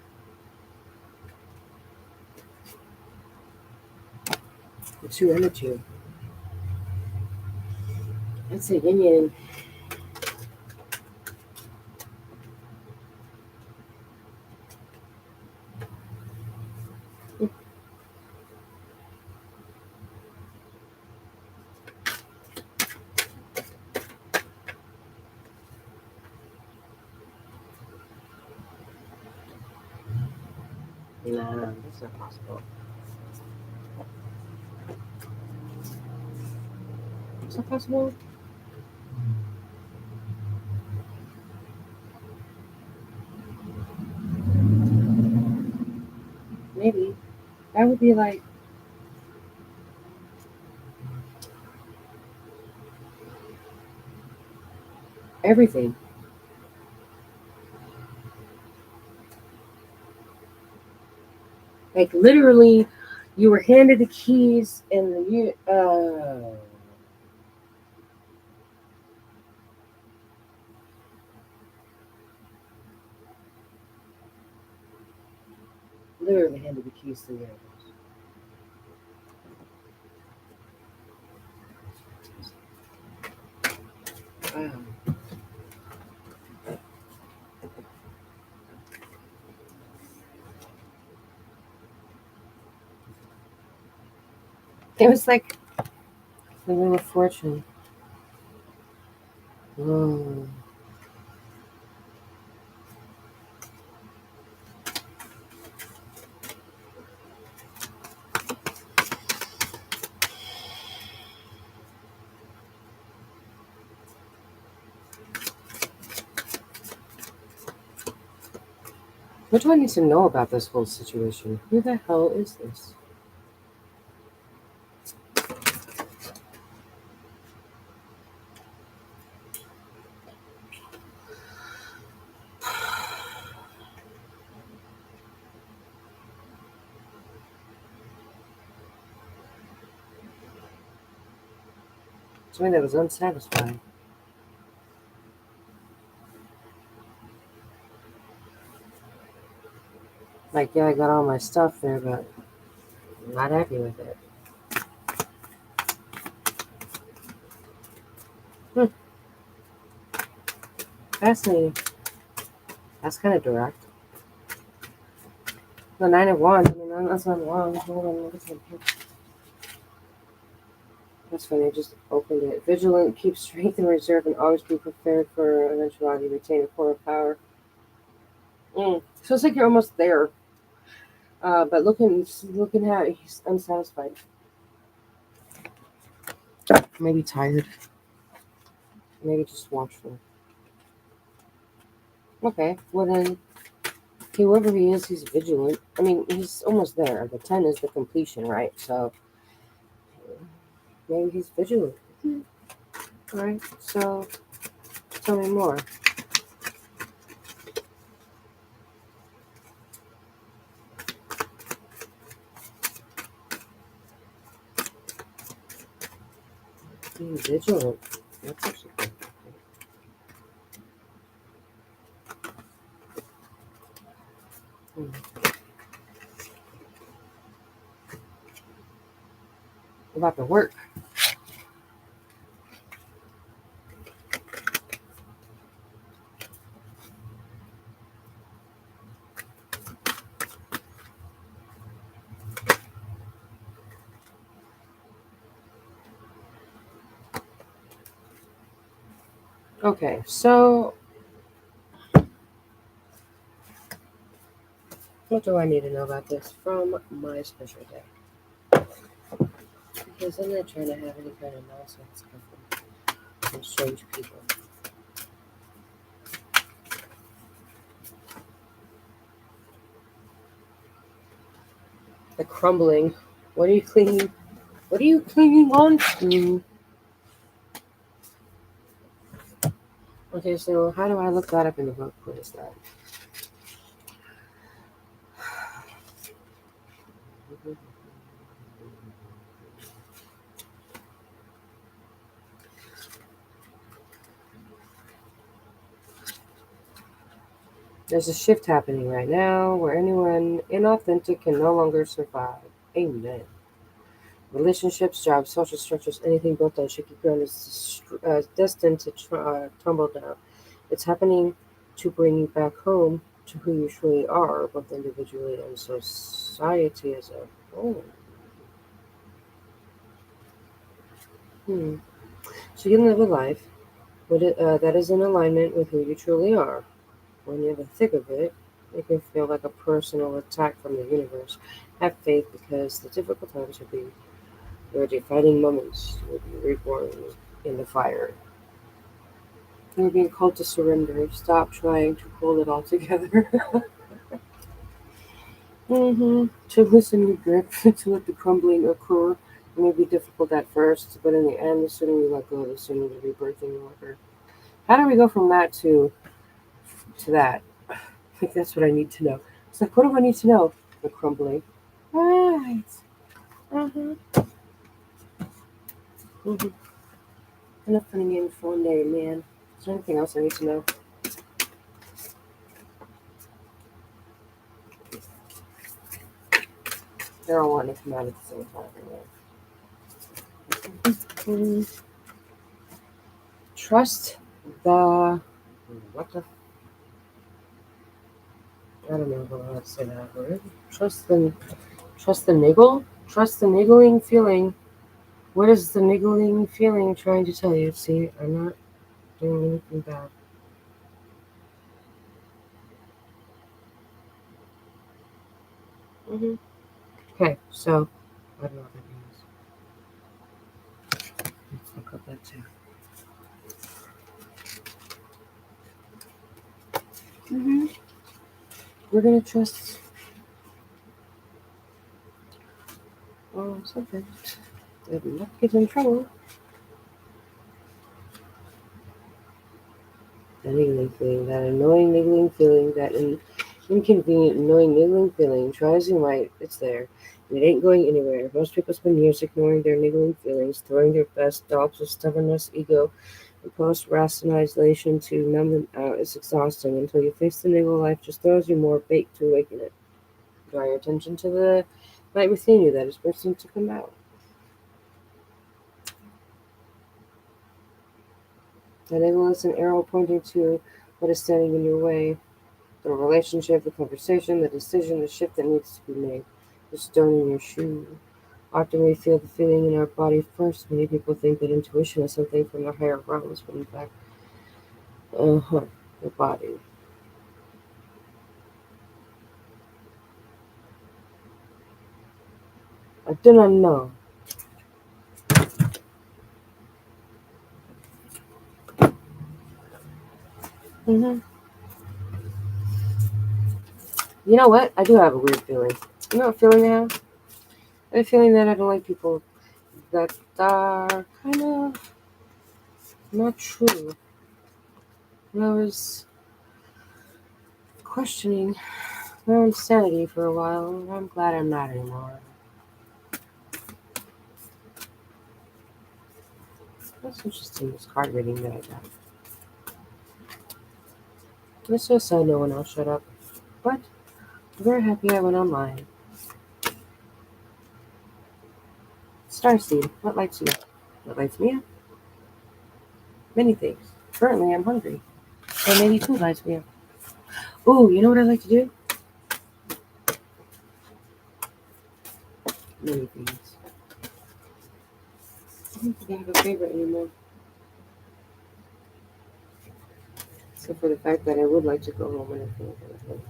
The two energy. That's a yin yang. Nah, that's not possible. Is that possible? Maybe. That would be like everything. Like literally, you were handed the keys and you literally handed the keys to the universe. Wow. It was like the Wheel of Fortune. Whoa. What do I need to know about this whole situation? Who the hell is this? Something that was unsatisfied. Like, yeah, I got all my stuff there, but I'm not happy with it. Hmm. Fascinating. That's kind of direct. The Nine of Wands. I mean, that's not wrong. Hold on, look at something. That's funny. I just opened it. Vigilant, keep strength in reserve, and always be prepared for eventuality. Retain a core of power. So it's like you're almost there. But looking at it, he's unsatisfied. Maybe tired. Maybe just watchful. Okay, well then, whoever he is, he's vigilant. I mean, he's almost there. The 10 is the completion, right? So maybe he's vigilant. Right? So tell me more. Being vigilant. That's actually good. About the work. Okay, so what do I need to know about this from my special day? Because I'm not trying to have any kind of nonsense come from strange people. The crumbling. What are you clinging? What are you clinging on to? Okay, so how do I look that up in the book? What is that? There's a shift happening right now where anyone inauthentic can no longer survive. Amen. Relationships, jobs, social structures, anything built on shaky ground is destined to tumble down. It's happening to bring you back home to who you truly are, both individually and society as a whole. Hmm. So you can live a life that is in alignment with who you truly are. When you're in the thick of it, it can feel like a personal attack from the universe. Have faith because the difficult times will be Your defining moments will be reborn in the fire. You're being called to surrender. Stop trying to hold it all together. To loosen your grip, to let the crumbling occur. It may be difficult at first, but in the end, the sooner you let go, the sooner the rebirthing will occur. How do we go from that to that? I think that's what I need to know. It's like, what do I need to know? The crumbling. Right. Mm-hmm. Mm-hmm. Enough fun and games for one day, man. Is there anything else I need to know? They're all wanting to come out at the same time. Anyway. Trust the what the I don't know how to say that word. Trust the niggle? Trust the niggling feeling. What is the niggling feeling trying to tell you? See, I'm not doing anything bad. Okay, so I don't know what that means. Let's look up that too. We're gonna trust something. If not get in trouble. The niggling feeling, that annoying niggling feeling, that inconvenient, annoying niggling feeling. Try as you might, it's there. And it ain't going anywhere. Most people spend years ignoring their niggling feelings, throwing their best dogs of stubbornness, ego, and post-rationalization to numb them out. It's exhausting. Until you face the niggle, life just throws you more bait to awaken it. Draw your attention to the light within you that is bursting to come out. The niggle is an arrow pointing to what is standing in your way. The relationship, the conversation, the decision, the shift that needs to be made. The stone in your shoe. Often we feel the feeling in our body first. Many people think that intuition is something from the higher realms, but in fact, the body. I do not know. hmm You know what? I do have a weird feeling. You know what feeling I have? I have a feeling that I don't like people that are kind of not true. And I was questioning my own sanity for a while, and I'm glad I'm not anymore. That's interesting, this card reading that I got. Let's just say no one else shut up. But I'm very happy I went online. Starseed, what lights you up? What lights me up? Many things. Currently, I'm hungry. So maybe food lights me up. Ooh, you know what I like to do? Many things. I don't think I have a favorite anymore. Except for the fact that I would like to go home and everything.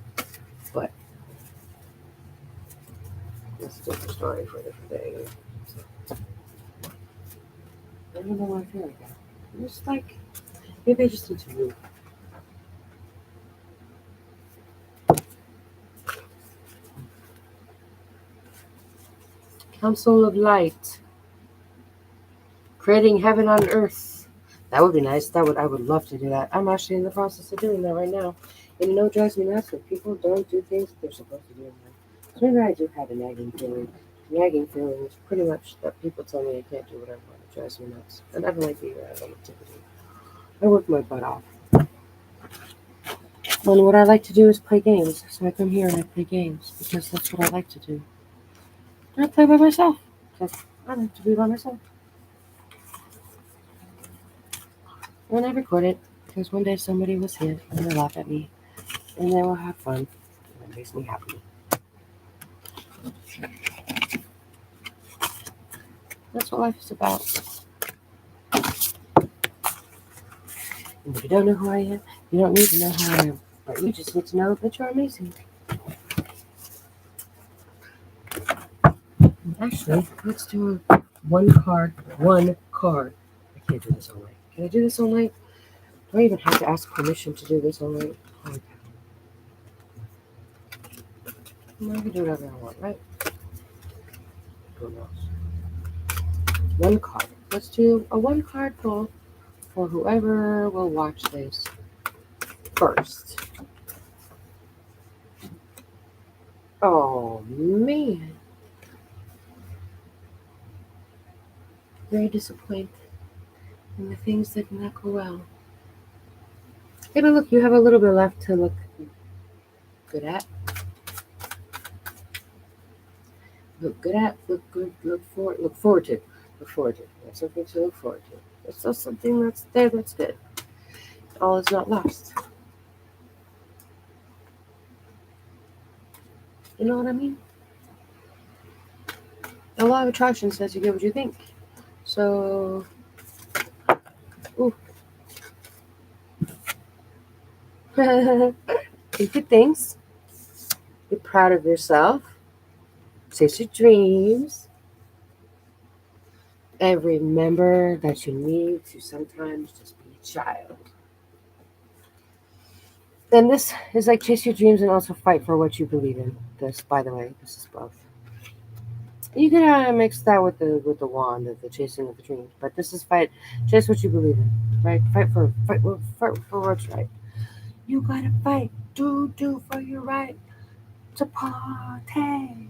But that's a different story for a different day. So, I don't know why I feel like that. I'm just like, maybe I just need to move. Council of Light. Creating heaven on earth. That would be nice. I would love to do that. I'm actually in the process of doing that right now. And you know what drives me nuts? When people don't do things that they're supposed to do in life. So maybe I do have a nagging feeling. Nagging feeling is pretty much that people tell me I can't do whatever. It drives me nuts. And I don't like being around negativity. I work my butt off. And what I like to do is play games. So I come here and I play games because that's what I like to do. And I play by myself because I like to be by myself. And I record it because one day somebody will see it and they'll laugh at me and they will have fun. And that makes me happy. That's what life is about. And if you don't know who I am, you don't need to know who I am. But you just need to know that you're amazing. Actually, let's do One card, one card. I can't do this all night. Can I do this all night? Do I even have to ask permission to do this all night? Holy cow. I can do whatever I want, right? Who knows? One card. Let's do a one card pull for whoever will watch this first. Oh man. Very disappointed in the things that did not go well. Hey, but look, you have a little bit left to look good at. Look good at, look good, look forward to. Look forward to. That's something to look forward to. There's still something that's there that's good. All is not lost. You know what I mean? The law of attraction says you get what you think. So, ooh. Think good things. Be proud of yourself. Chase your dreams. And remember that you need to sometimes just be a child. Then this is like chase your dreams and also fight for what you believe in. This, by the way, this is both. You can mix that with the wand of the chasing of the dreams, but this is fight, chase what you believe in, right? Fight for what's right. You gotta fight, do for your right to party.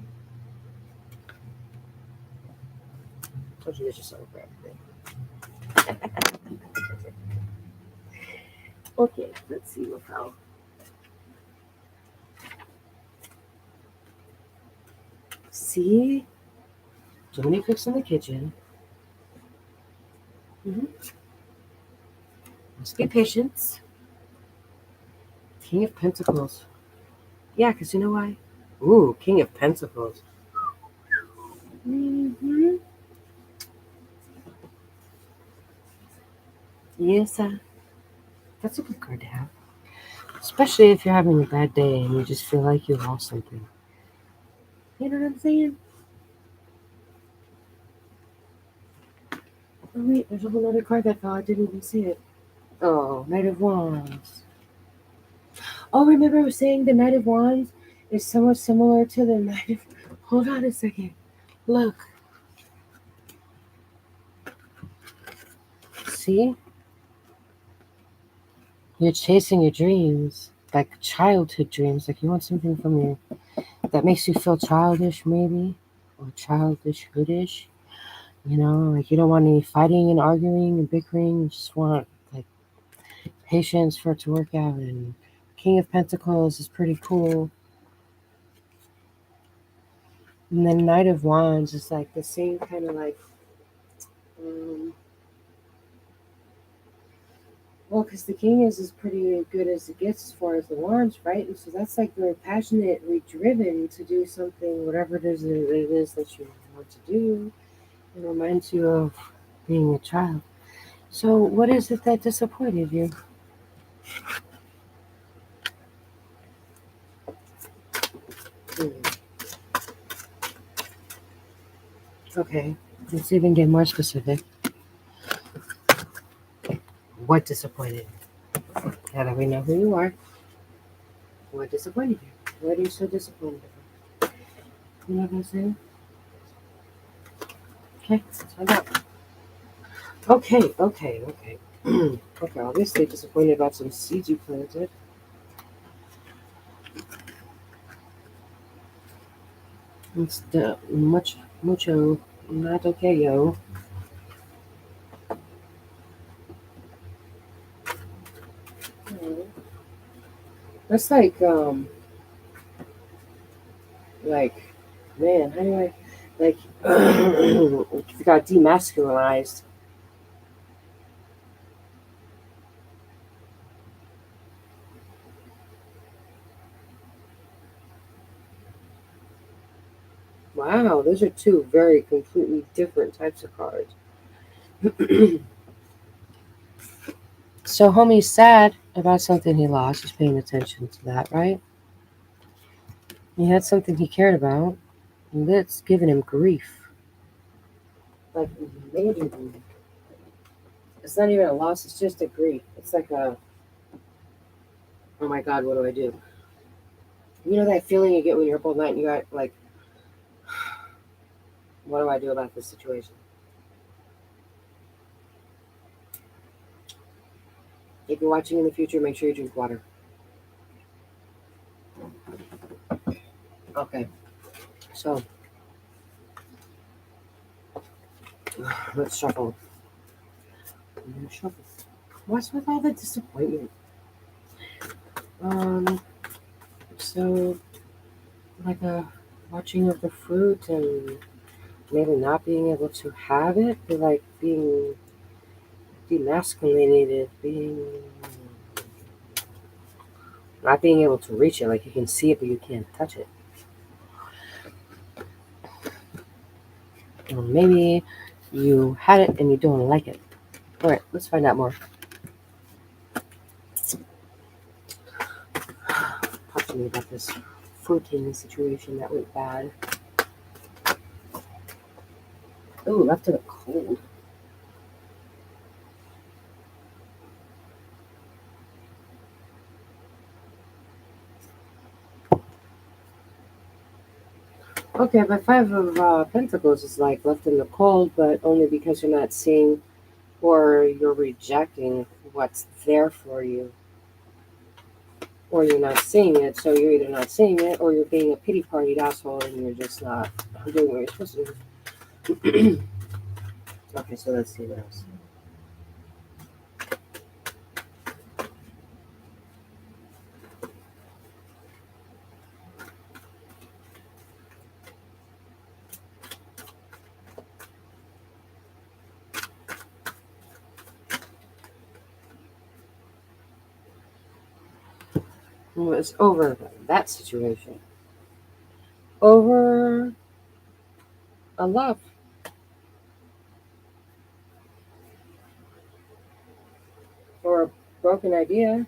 Told you there's just something for everything. Okay, let's see what fell. See, too many cooks in the kitchen. Must be patient. King of Pentacles. Yeah, because you know why? Ooh, King of Pentacles. Yes, that's a good card to have. Especially if you're having a bad day and you just feel like you lost something. You know what I'm saying? Oh wait, there's a whole other card that fell. I didn't even see it. Oh, Knight of Wands. Oh, remember I was saying the Knight of Wands is somewhat similar to the Knight of... Hold on a second. Look. See? You're chasing your dreams. Like childhood dreams. Like you want something from your... that makes you feel childish, maybe. Or childish, hoodish. You know, like you don't want any fighting and arguing and bickering. You just want like patience for it to work out. And King of Pentacles is pretty cool. And then Knight of Wands is like the same kind of like, well, because the King is as pretty good as it gets as far as the Wands, right? And so that's like very passionately driven to do something, whatever it is that you want to do. It reminds you of being a child. So what is it that disappointed you? Okay, let's even get more specific. What disappointed you? Now that we know who you are, what disappointed you? What are you so disappointed about? You know what I'm saying? Okay, let's find out. Okay. Okay, obviously disappointed about some seeds you planted. It's the mucho not okay, yo. That's like, man, how do I, like, it got demasculinized. Wow, those are two very completely different types of cards. So homie's sad about something he lost. He's paying attention to that, right? He had something he cared about, and that's giving him grief. Like, maybe it's not even a loss, it's just a grief. It's like a, oh my God, what do I do? You know that feeling you get when you're up all night and you got like, what do I do about this situation? If you're watching in the future, make sure you drink water. Okay, so let's shuffle. Shuffle. What's with all the disappointment? So like a watching of the fruit and maybe not being able to have it, but like being demasculinated, being not being able to reach it. Like you can see it, but you can't touch it. Or maybe you had it and you don't like it. All right, let's find out more. Talk to me about this fruiting situation that went bad. Oh, left to the cold. Okay, but Five of Pentacles is like left in the cold, but only because you're not seeing or you're rejecting what's there for you. Or you're not seeing it, so you're either not seeing it or you're being a pity party asshole and you're just not doing what you're supposed to do. Okay, so let's see what else. Well, it's over that situation. Over a love. Or a broken idea.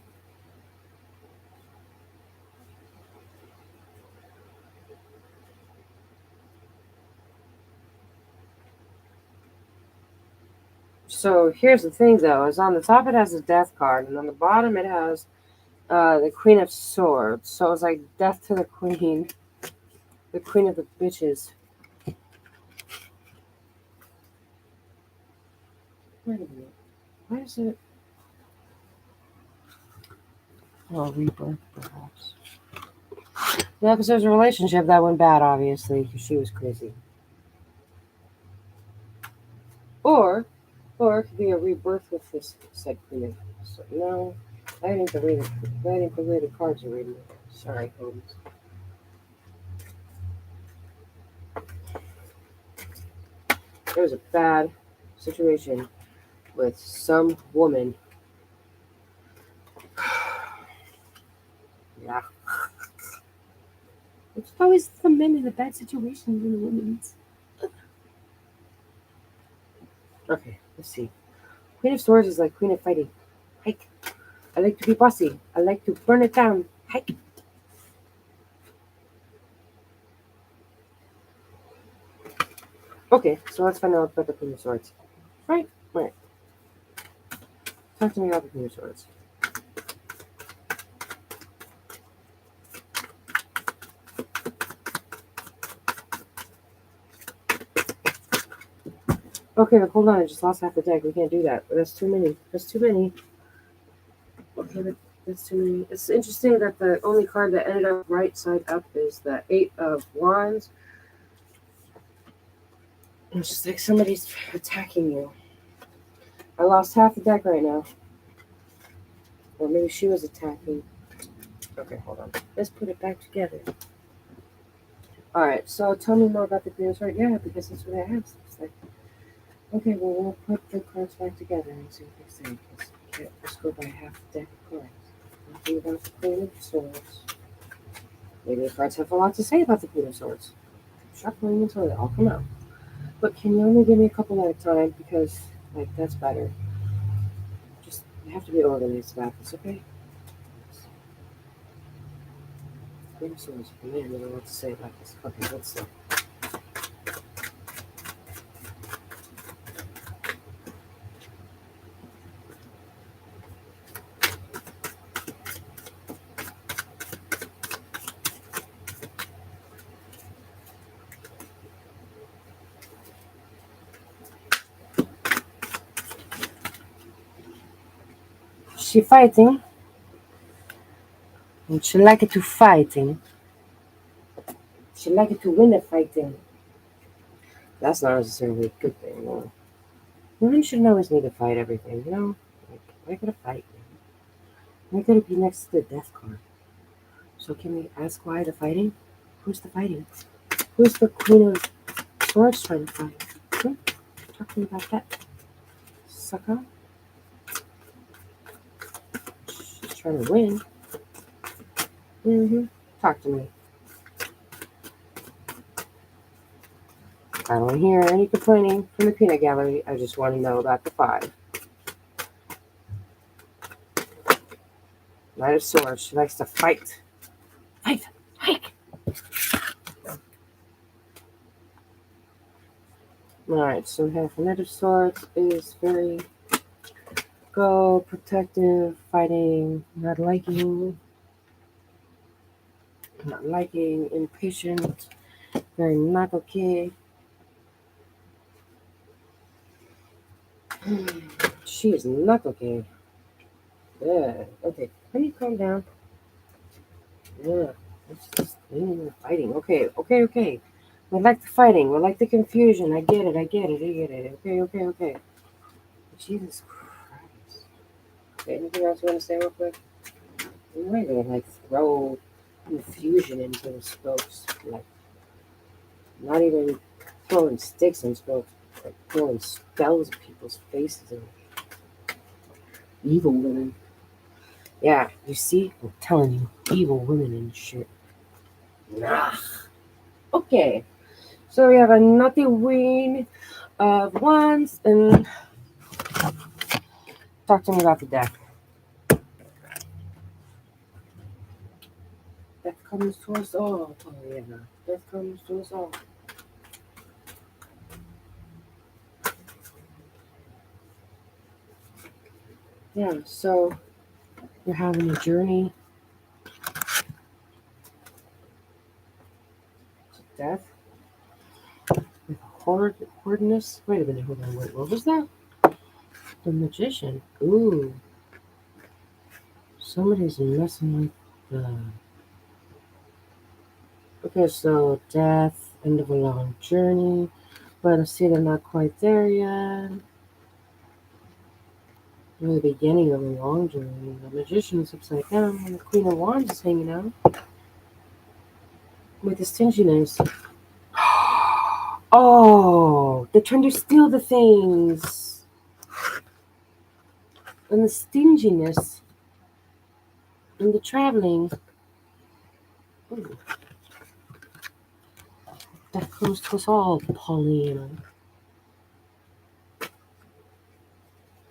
So here's the thing though, is on the top it has the death card and on the bottom it has the Queen of Swords. So it's like death to the queen. The queen of the bitches. Wait a minute. Why is it? Oh, rebirth, perhaps. Yeah, because there's a relationship that went bad, obviously, because she was crazy. Or it could be a rebirth with this said queen. So, no, that ain't the way the cards are reading. Sorry, Holmes. There was a bad situation with some woman. Yeah. It's always the men in the bad situations and the women's. Okay, let's see. Queen of Swords is like Queen of Fighting. Hike. I like to be bossy. I like to burn it down. Hike. Okay, so let's find out about the Queen of Swords. Right? Talk to me about the Queen of Swords. Okay, but hold on. I just lost half the deck. We can't do that. That's too many. Okay, but that's too many. It's interesting that the only card that ended up right side up is the Eight of Wands. It's just like somebody's attacking you. I lost half the deck right now. Or maybe she was attacking. Okay, hold on. Let's put it back together. Alright, so tell me more about the Queen of Swords. Yeah, because that's what I asked. It's like, okay, well, we'll put the cards back together and see what they say. Because you can't just go by half the deck of cards. Nothing about the Queen of Swords. Maybe the cards have a lot to say about the Queen of Swords. Shuffling until they all come out. But can you only give me a couple at a time? Because, like, that's better. Just, you have to be organized about this, okay? Queen of Swords. Man, I don't know what to say about this. Okay, let's see. She fighting. And she like it to fighting. She like it to win the fighting. That's not necessarily a good thing, no. Women shouldn't always need to fight everything, you know? Like, why gotta fight? Why gotta be next to the death card? So can we ask why the fighting? Who's the fighting? Who's the Queen of Swords trying to fight? Hmm? Talk to me about that. Sucker. She's trying to win. Talk to me. I don't hear any complaining from the peanut gallery. I just want to know about the 5. Knight of Swords. She likes to fight. Fight! Fight! Alright, so we have Knight of Swords is very go, protective, fighting, not liking, impatient, very not okay. She is not okay. Yeah. Okay. Can you calm down? Yeah. It's just fighting. Okay. We like the fighting. We like the confusion. I get it. Okay. Jesus Christ. Okay, anything else you want to say real quick? I'm not gonna like throw confusion into the spokes. Like, not even throwing sticks in spokes. Like throwing spells at people's faces and evil women. Yeah, you see? I'm telling you, evil women and shit. Nah. Okay, so we have a nutty ween of wands, and talk to me about the deck. Death comes to us all. Oh yeah, death comes to us all. Yeah, so you're having a journey to death with hardness. Wait a minute, hold on, wait, what was that? The Magician. Ooh, somebody's messing with the. Okay, so death, end of a long journey, but I see they're not quite there yet. Or the beginning of a long journey. The Magician is upside down, and the Queen of Wands is hanging out with the stinginess. Oh, they're trying to steal the things. And the stinginess. And the traveling. Ooh. That comes to us all, Paulina.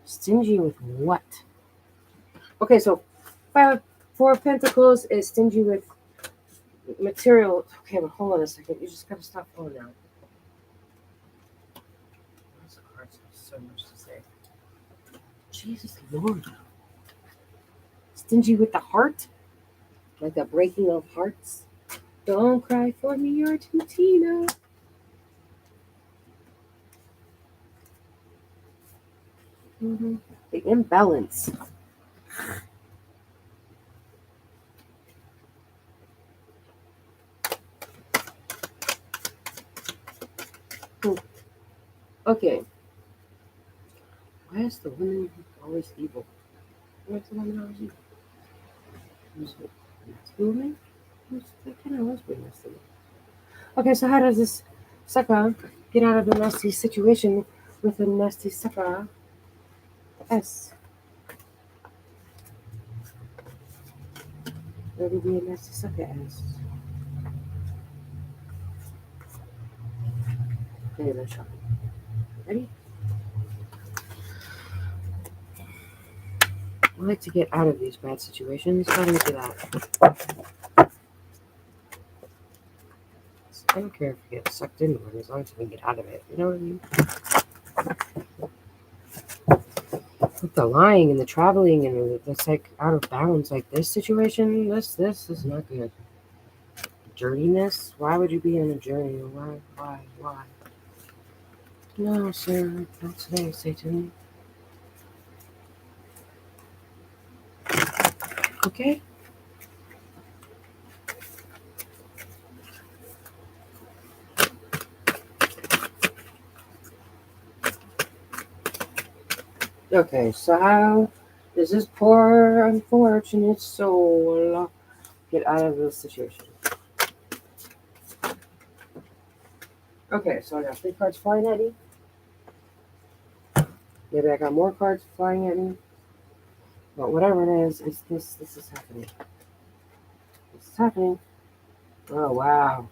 Stingy with what? Okay, so 4 of Pentacles is stingy with material. Okay, but hold on a second. You just gotta stop. Oh, now. Those cards have so much to say. Jesus Lord. Stingy with the heart? Like the breaking of hearts? Don't cry for me, Argentina. The imbalance. Okay. Why is the woman always evil? Why is the woman always evil? Who's it? Nasty woman? That kind of was pretty nasty. Okay, so how does this sucker get out of the nasty situation with a nasty sucker? S. Where would be a nasty sucker S? Okay, let's try. Ready? I like to get out of these bad situations. How do we do that? I don't care if you get sucked into it as long as we can get out of it. You know what I mean? With the lying and the traveling and it's like out of bounds, like this situation, this is not good. Journeyness? Why would you be in a journey? Why? No, sir, not today, Satan. Okay? Okay, so how does this poor unfortunate soul get out of this situation? Okay, so I got 3 cards flying at me. Maybe I got more cards flying at me. But whatever it is, it's this is happening. This is happening. Oh wow.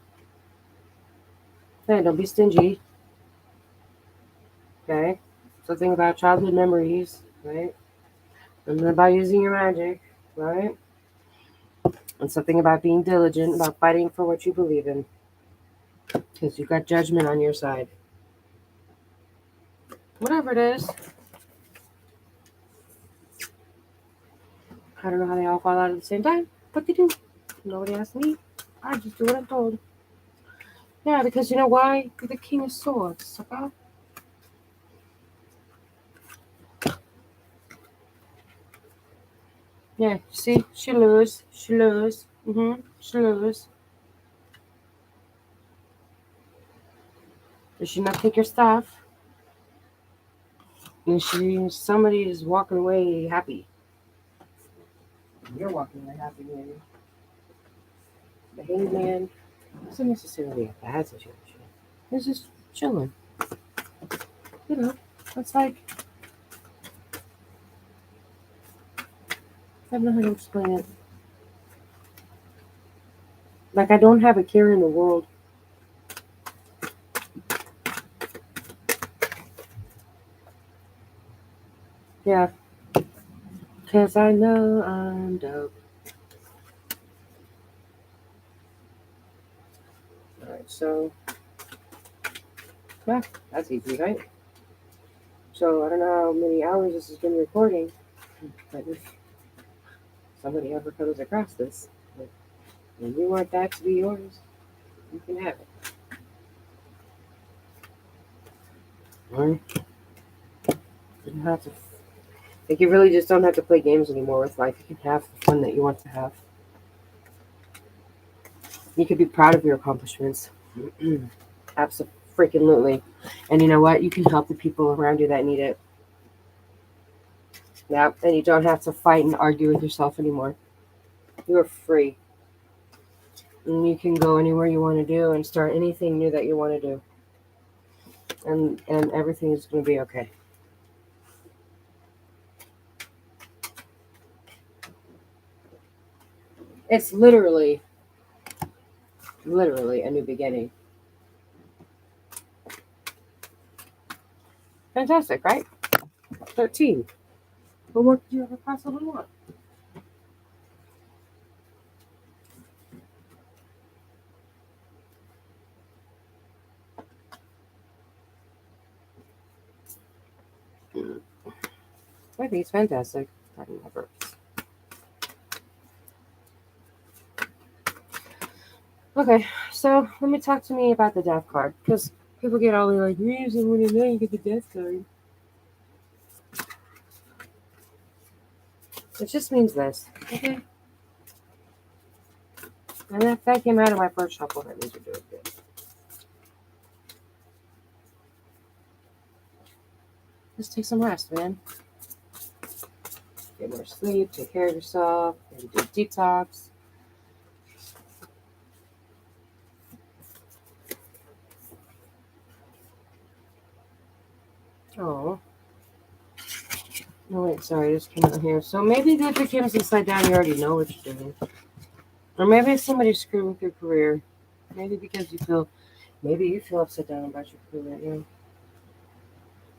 Hey, don't be stingy. Okay? Something about childhood memories, right? Something about using your magic, right? And something about being diligent, about fighting for what you believe in. Because you got judgment on your side. Whatever it is. I don't know how they all fall out at the same time, but they do. Nobody asked me. I just do what I'm told. Yeah, because you know why? You're the King of Swords, sucker. Yeah, see? She lose. She lose. She lose. Did she not take your stuff? And somebody is walking away happy. You're walking away happy, maybe. The hangman isn't necessarily a bad situation. It's just chilling. You know, it's like, I don't know how to explain it. Like, I don't have a care in the world. Yeah, because I know I'm dope. Alright, so, yeah, that's easy, right? So, I don't know how many hours this has been recording, but if somebody ever comes across this, and you want that to be yours, you can have it. Alright? You don't have to. Like, you really just don't have to play games anymore with life. You can have the fun that you want to have. You can be proud of your accomplishments. Absolutely. And you know what? You can help the people around you that need it. Yeah, and you don't have to fight and argue with yourself anymore. You are free. And you can go anywhere you want to do and start anything new that you want to do. And everything is going to be okay. It's literally a new beginning. Fantastic, right? 13. But what could you ever possibly want? I think it's fantastic. Pardon my burps. Okay, so let me talk to me about the death card. Because people get all like, reason when you know you get the death card. It just means this, okay? And if that came out of my first shuffle, that means you're doing good. Just take some rest, man. Get more sleep, take care of yourself, maybe do a detox. Oh. No, wait, sorry, this came out here. So maybe if it came upside down, you already know what you're doing. Or maybe somebody's screwing with your career. Maybe because you feel upside down about your career right now.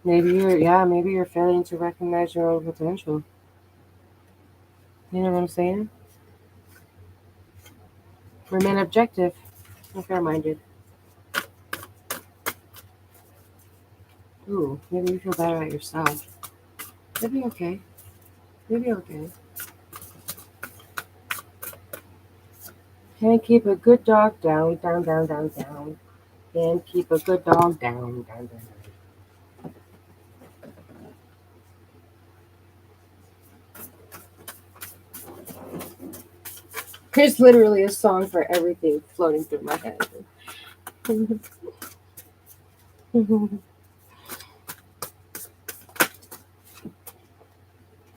Maybe you're failing to recognize your own potential. You know what I'm saying? Remain objective and fair-minded. Ooh, maybe you feel bad about yourself. Maybe okay. Maybe okay. Can't keep a good dog down, down, down, down, down. Can't keep a good dog down, down, down, down. There's literally a song for everything floating through my head.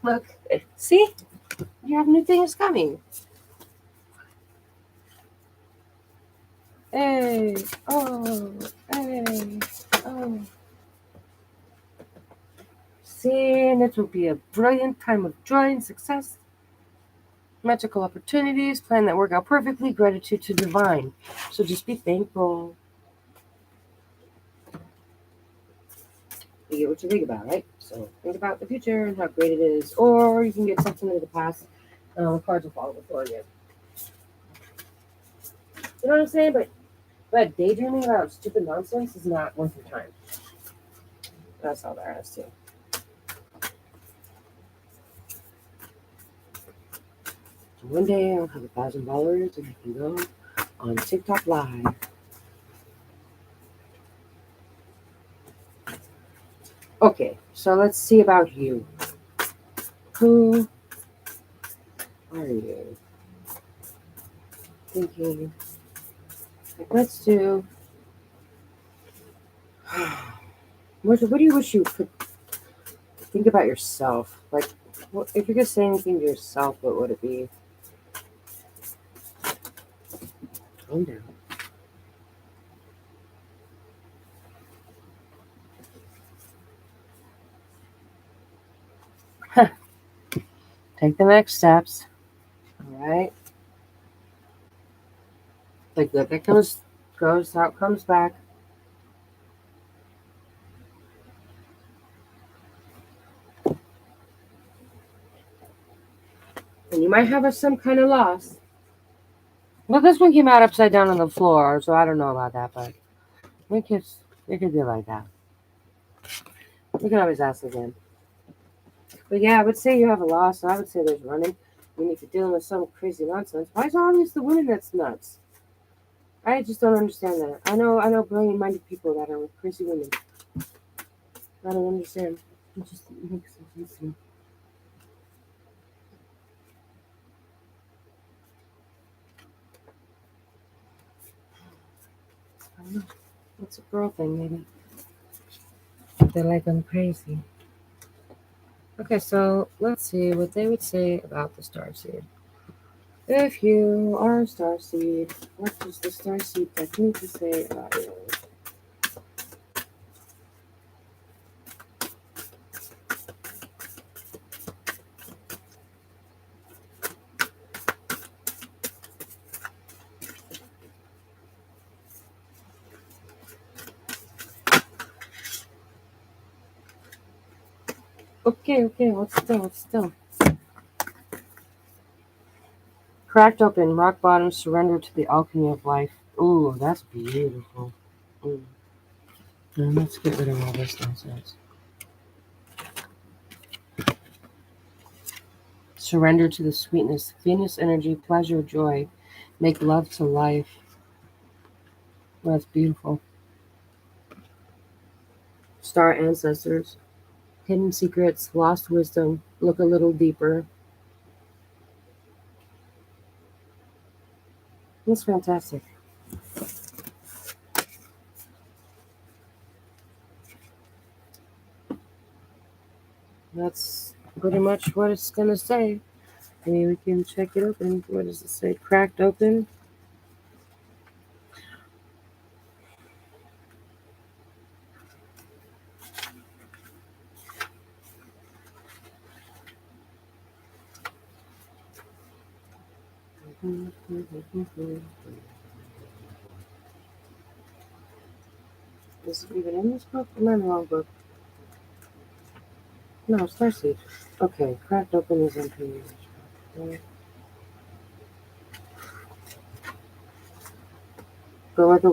Look, see? You have new things coming. Hey, oh, hey, oh. See, and it will be a brilliant time of joy and success. Magical opportunities, plan that work out perfectly, gratitude to divine. So just be thankful. You get what you think about, right? So think about the future and how great it is. Or you can get something in the past. Cards will fall before you. You know what I'm saying? But daydreaming about stupid nonsense is not worth your time. That's all there is to it. One day I'll have $1,000 and I can go on TikTok Live. Okay, so let's see about you. Who are you? Thinking. Let's do. What do you wish you could think about yourself? Like, if you could say anything to yourself, what would it be? Calm down. Take the next steps. All right. The good that goes out comes back. And you might have some kind of loss. Well, this one came out upside down on the floor, so I don't know about that, but it could be like that. We can always ask again. But yeah, I would say you have a loss, and I would say there's running. You need to deal with some crazy nonsense. Why is it always the women that's nuts? I just don't understand that. I know brilliant-minded people that are with crazy women. I don't understand. It just makes sense to me. I don't know. It's a girl thing, maybe. They like them crazy. Okay, so let's see what they would say about the starseed. If you are a starseed, what does the starseed technique to say about you? Okay, what's still? Cracked open, rock bottom, surrender to the alchemy of life. Ooh, that's beautiful. Ooh. Now let's get rid of all this nonsense. Surrender to the sweetness, Venus energy, pleasure, joy. Make love to life. Well, that's beautiful. Star ancestors, hidden secrets, lost wisdom. Look a little deeper. That's fantastic. That's pretty much what it's going to say. I mean, we can check it open. What does it say? Cracked open. Is it even in this book? Am I in the wrong book? No, Starseed. Okay, cracked open is on page. Go with the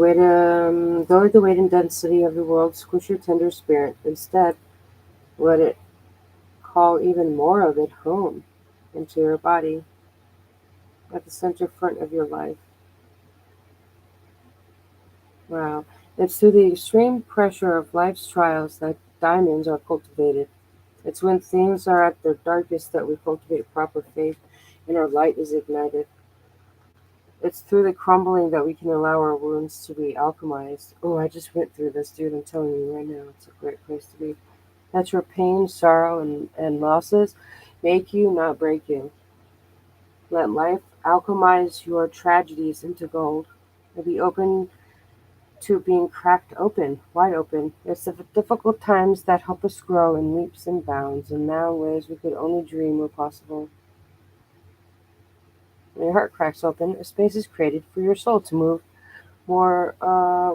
weight and density of the world. Squish your tender spirit. Instead, let it call even more of it home into your body at the center front of your life. Wow. It's through the extreme pressure of life's trials that diamonds are cultivated. It's when things are at their darkest that we cultivate proper faith and our light is ignited. It's through the crumbling that we can allow our wounds to be alchemized. Oh, I just went through this, dude. I'm telling you right now, it's a great place to be. Let your pain, sorrow, and losses make you, not break you. Let life alchemize your tragedies into gold. And be open to being cracked open, wide open. It's the difficult times that help us grow in leaps and bounds, and now in ways we could only dream were possible. When your heart cracks open, a space is created for your soul to move more,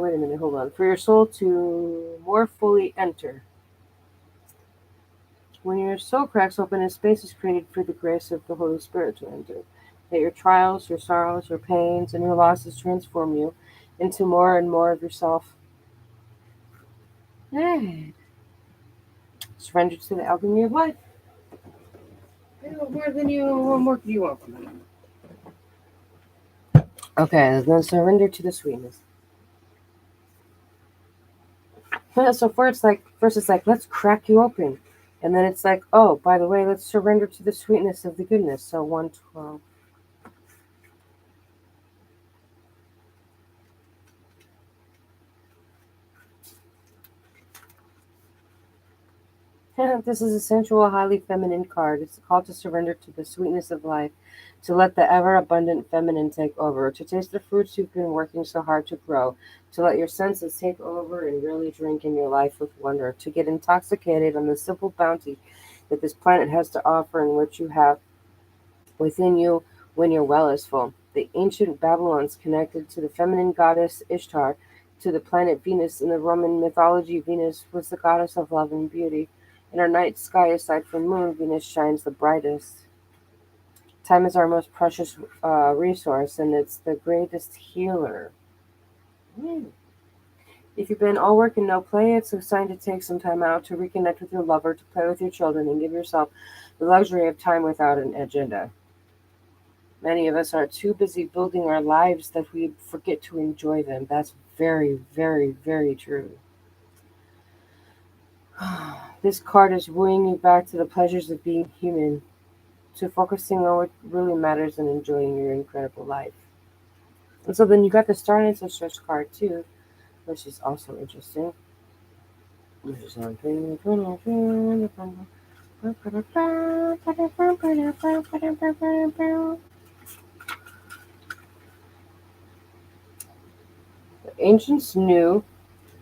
wait a minute, hold on. For your soul to more fully enter. When your soul cracks open, a space is created for the grace of the Holy Spirit to enter. That your trials, your sorrows, your pains, and your losses transform you into more and more of yourself. Hey. Surrender to the alchemy of life. What more do you want from me? Okay, then surrender to the sweetness. So first it's like, let's crack you open. And then it's like, oh, by the way, let's surrender to the sweetness of the goodness. So 112. This is a sensual, highly feminine card. It's a call to surrender to the sweetness of life, to let the ever abundant feminine take over, to taste the fruits you've been working so hard to grow, to let your senses take over and really drink in your life with wonder, to get intoxicated on the simple bounty that this planet has to offer and what you have within you when your well is full. The ancient Babylons connected to the feminine goddess Ishtar, to the planet Venus. In the Roman mythology, Venus was the goddess of love and beauty. In our night sky, aside from moon, Venus shines the brightest. Time is our most precious resource, and it's the greatest healer. Mm. If you've been all work and no play, it's a sign to take some time out to reconnect with your lover, to play with your children, and give yourself the luxury of time without an agenda. Many of us are too busy building our lives that we forget to enjoy them. That's very, very, very true. This card is wooing you back to the pleasures of being human, to focusing on what really matters and enjoying your incredible life. And so then you got the Star Ancestors card too, which is also interesting. Which is on the ancients knew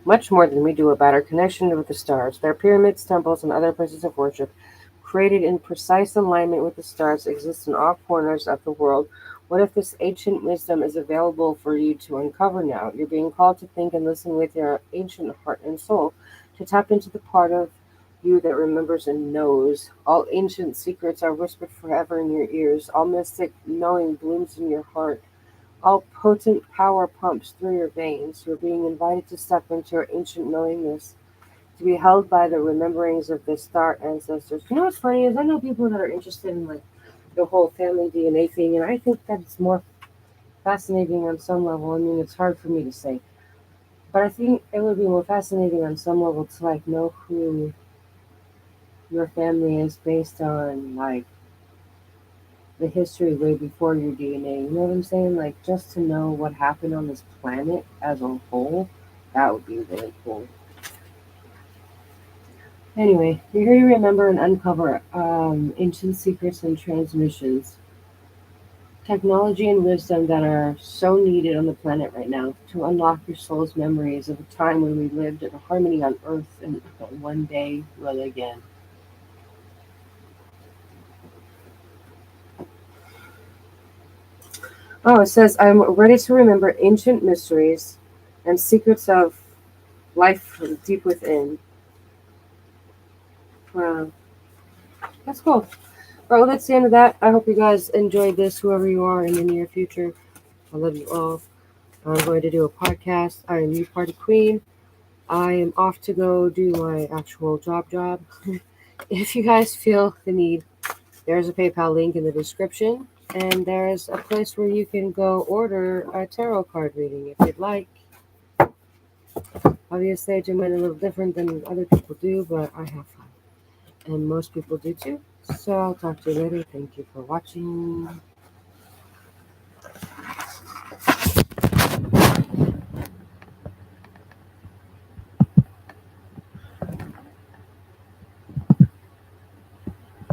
much more than we do about our connection with the stars. Their pyramids, temples, and other places of worship, created in precise alignment with the stars, exist in all corners of the world. What if this ancient wisdom is available for you to uncover now? You're being called to think and listen with your ancient heart and soul, to tap into the part of you that remembers and knows. All ancient secrets are whispered forever in your ears. All mystic knowing blooms in your heart. All potent power pumps through your veins. You're being invited to step into your ancient knowingness, to be held by the rememberings of the star ancestors. You know what's funny is I know people that are interested in like the whole family DNA thing, and I think that it's more fascinating on some level. I mean, it's hard for me to say, but I think it would be more fascinating on some level to like know who your family is based on, like the history way before your DNA. You know what I'm saying? Like just to know what happened on this planet as a whole, that would be really cool. Anyway, you're here to remember and uncover ancient secrets and transmissions, technology and wisdom that are so needed on the planet right now to unlock your soul's memories of a time when we lived in harmony on Earth and one day will again. Oh, it says, I'm ready to remember ancient mysteries and secrets of life deep within. Wow, that's cool. Well, that's the end of that. I hope you guys enjoyed this, whoever you are in the near future. I love you all. I'm going to do a podcast. I am You Party Queen. I am off to go do my actual job. If you guys feel the need, there's a PayPal link in the description. And there's a place where you can go order a tarot card reading if you'd like. Obviously, I do mine a little different than other people do, but I have fun. And most people do too. So I'll talk to you later. Thank you for watching.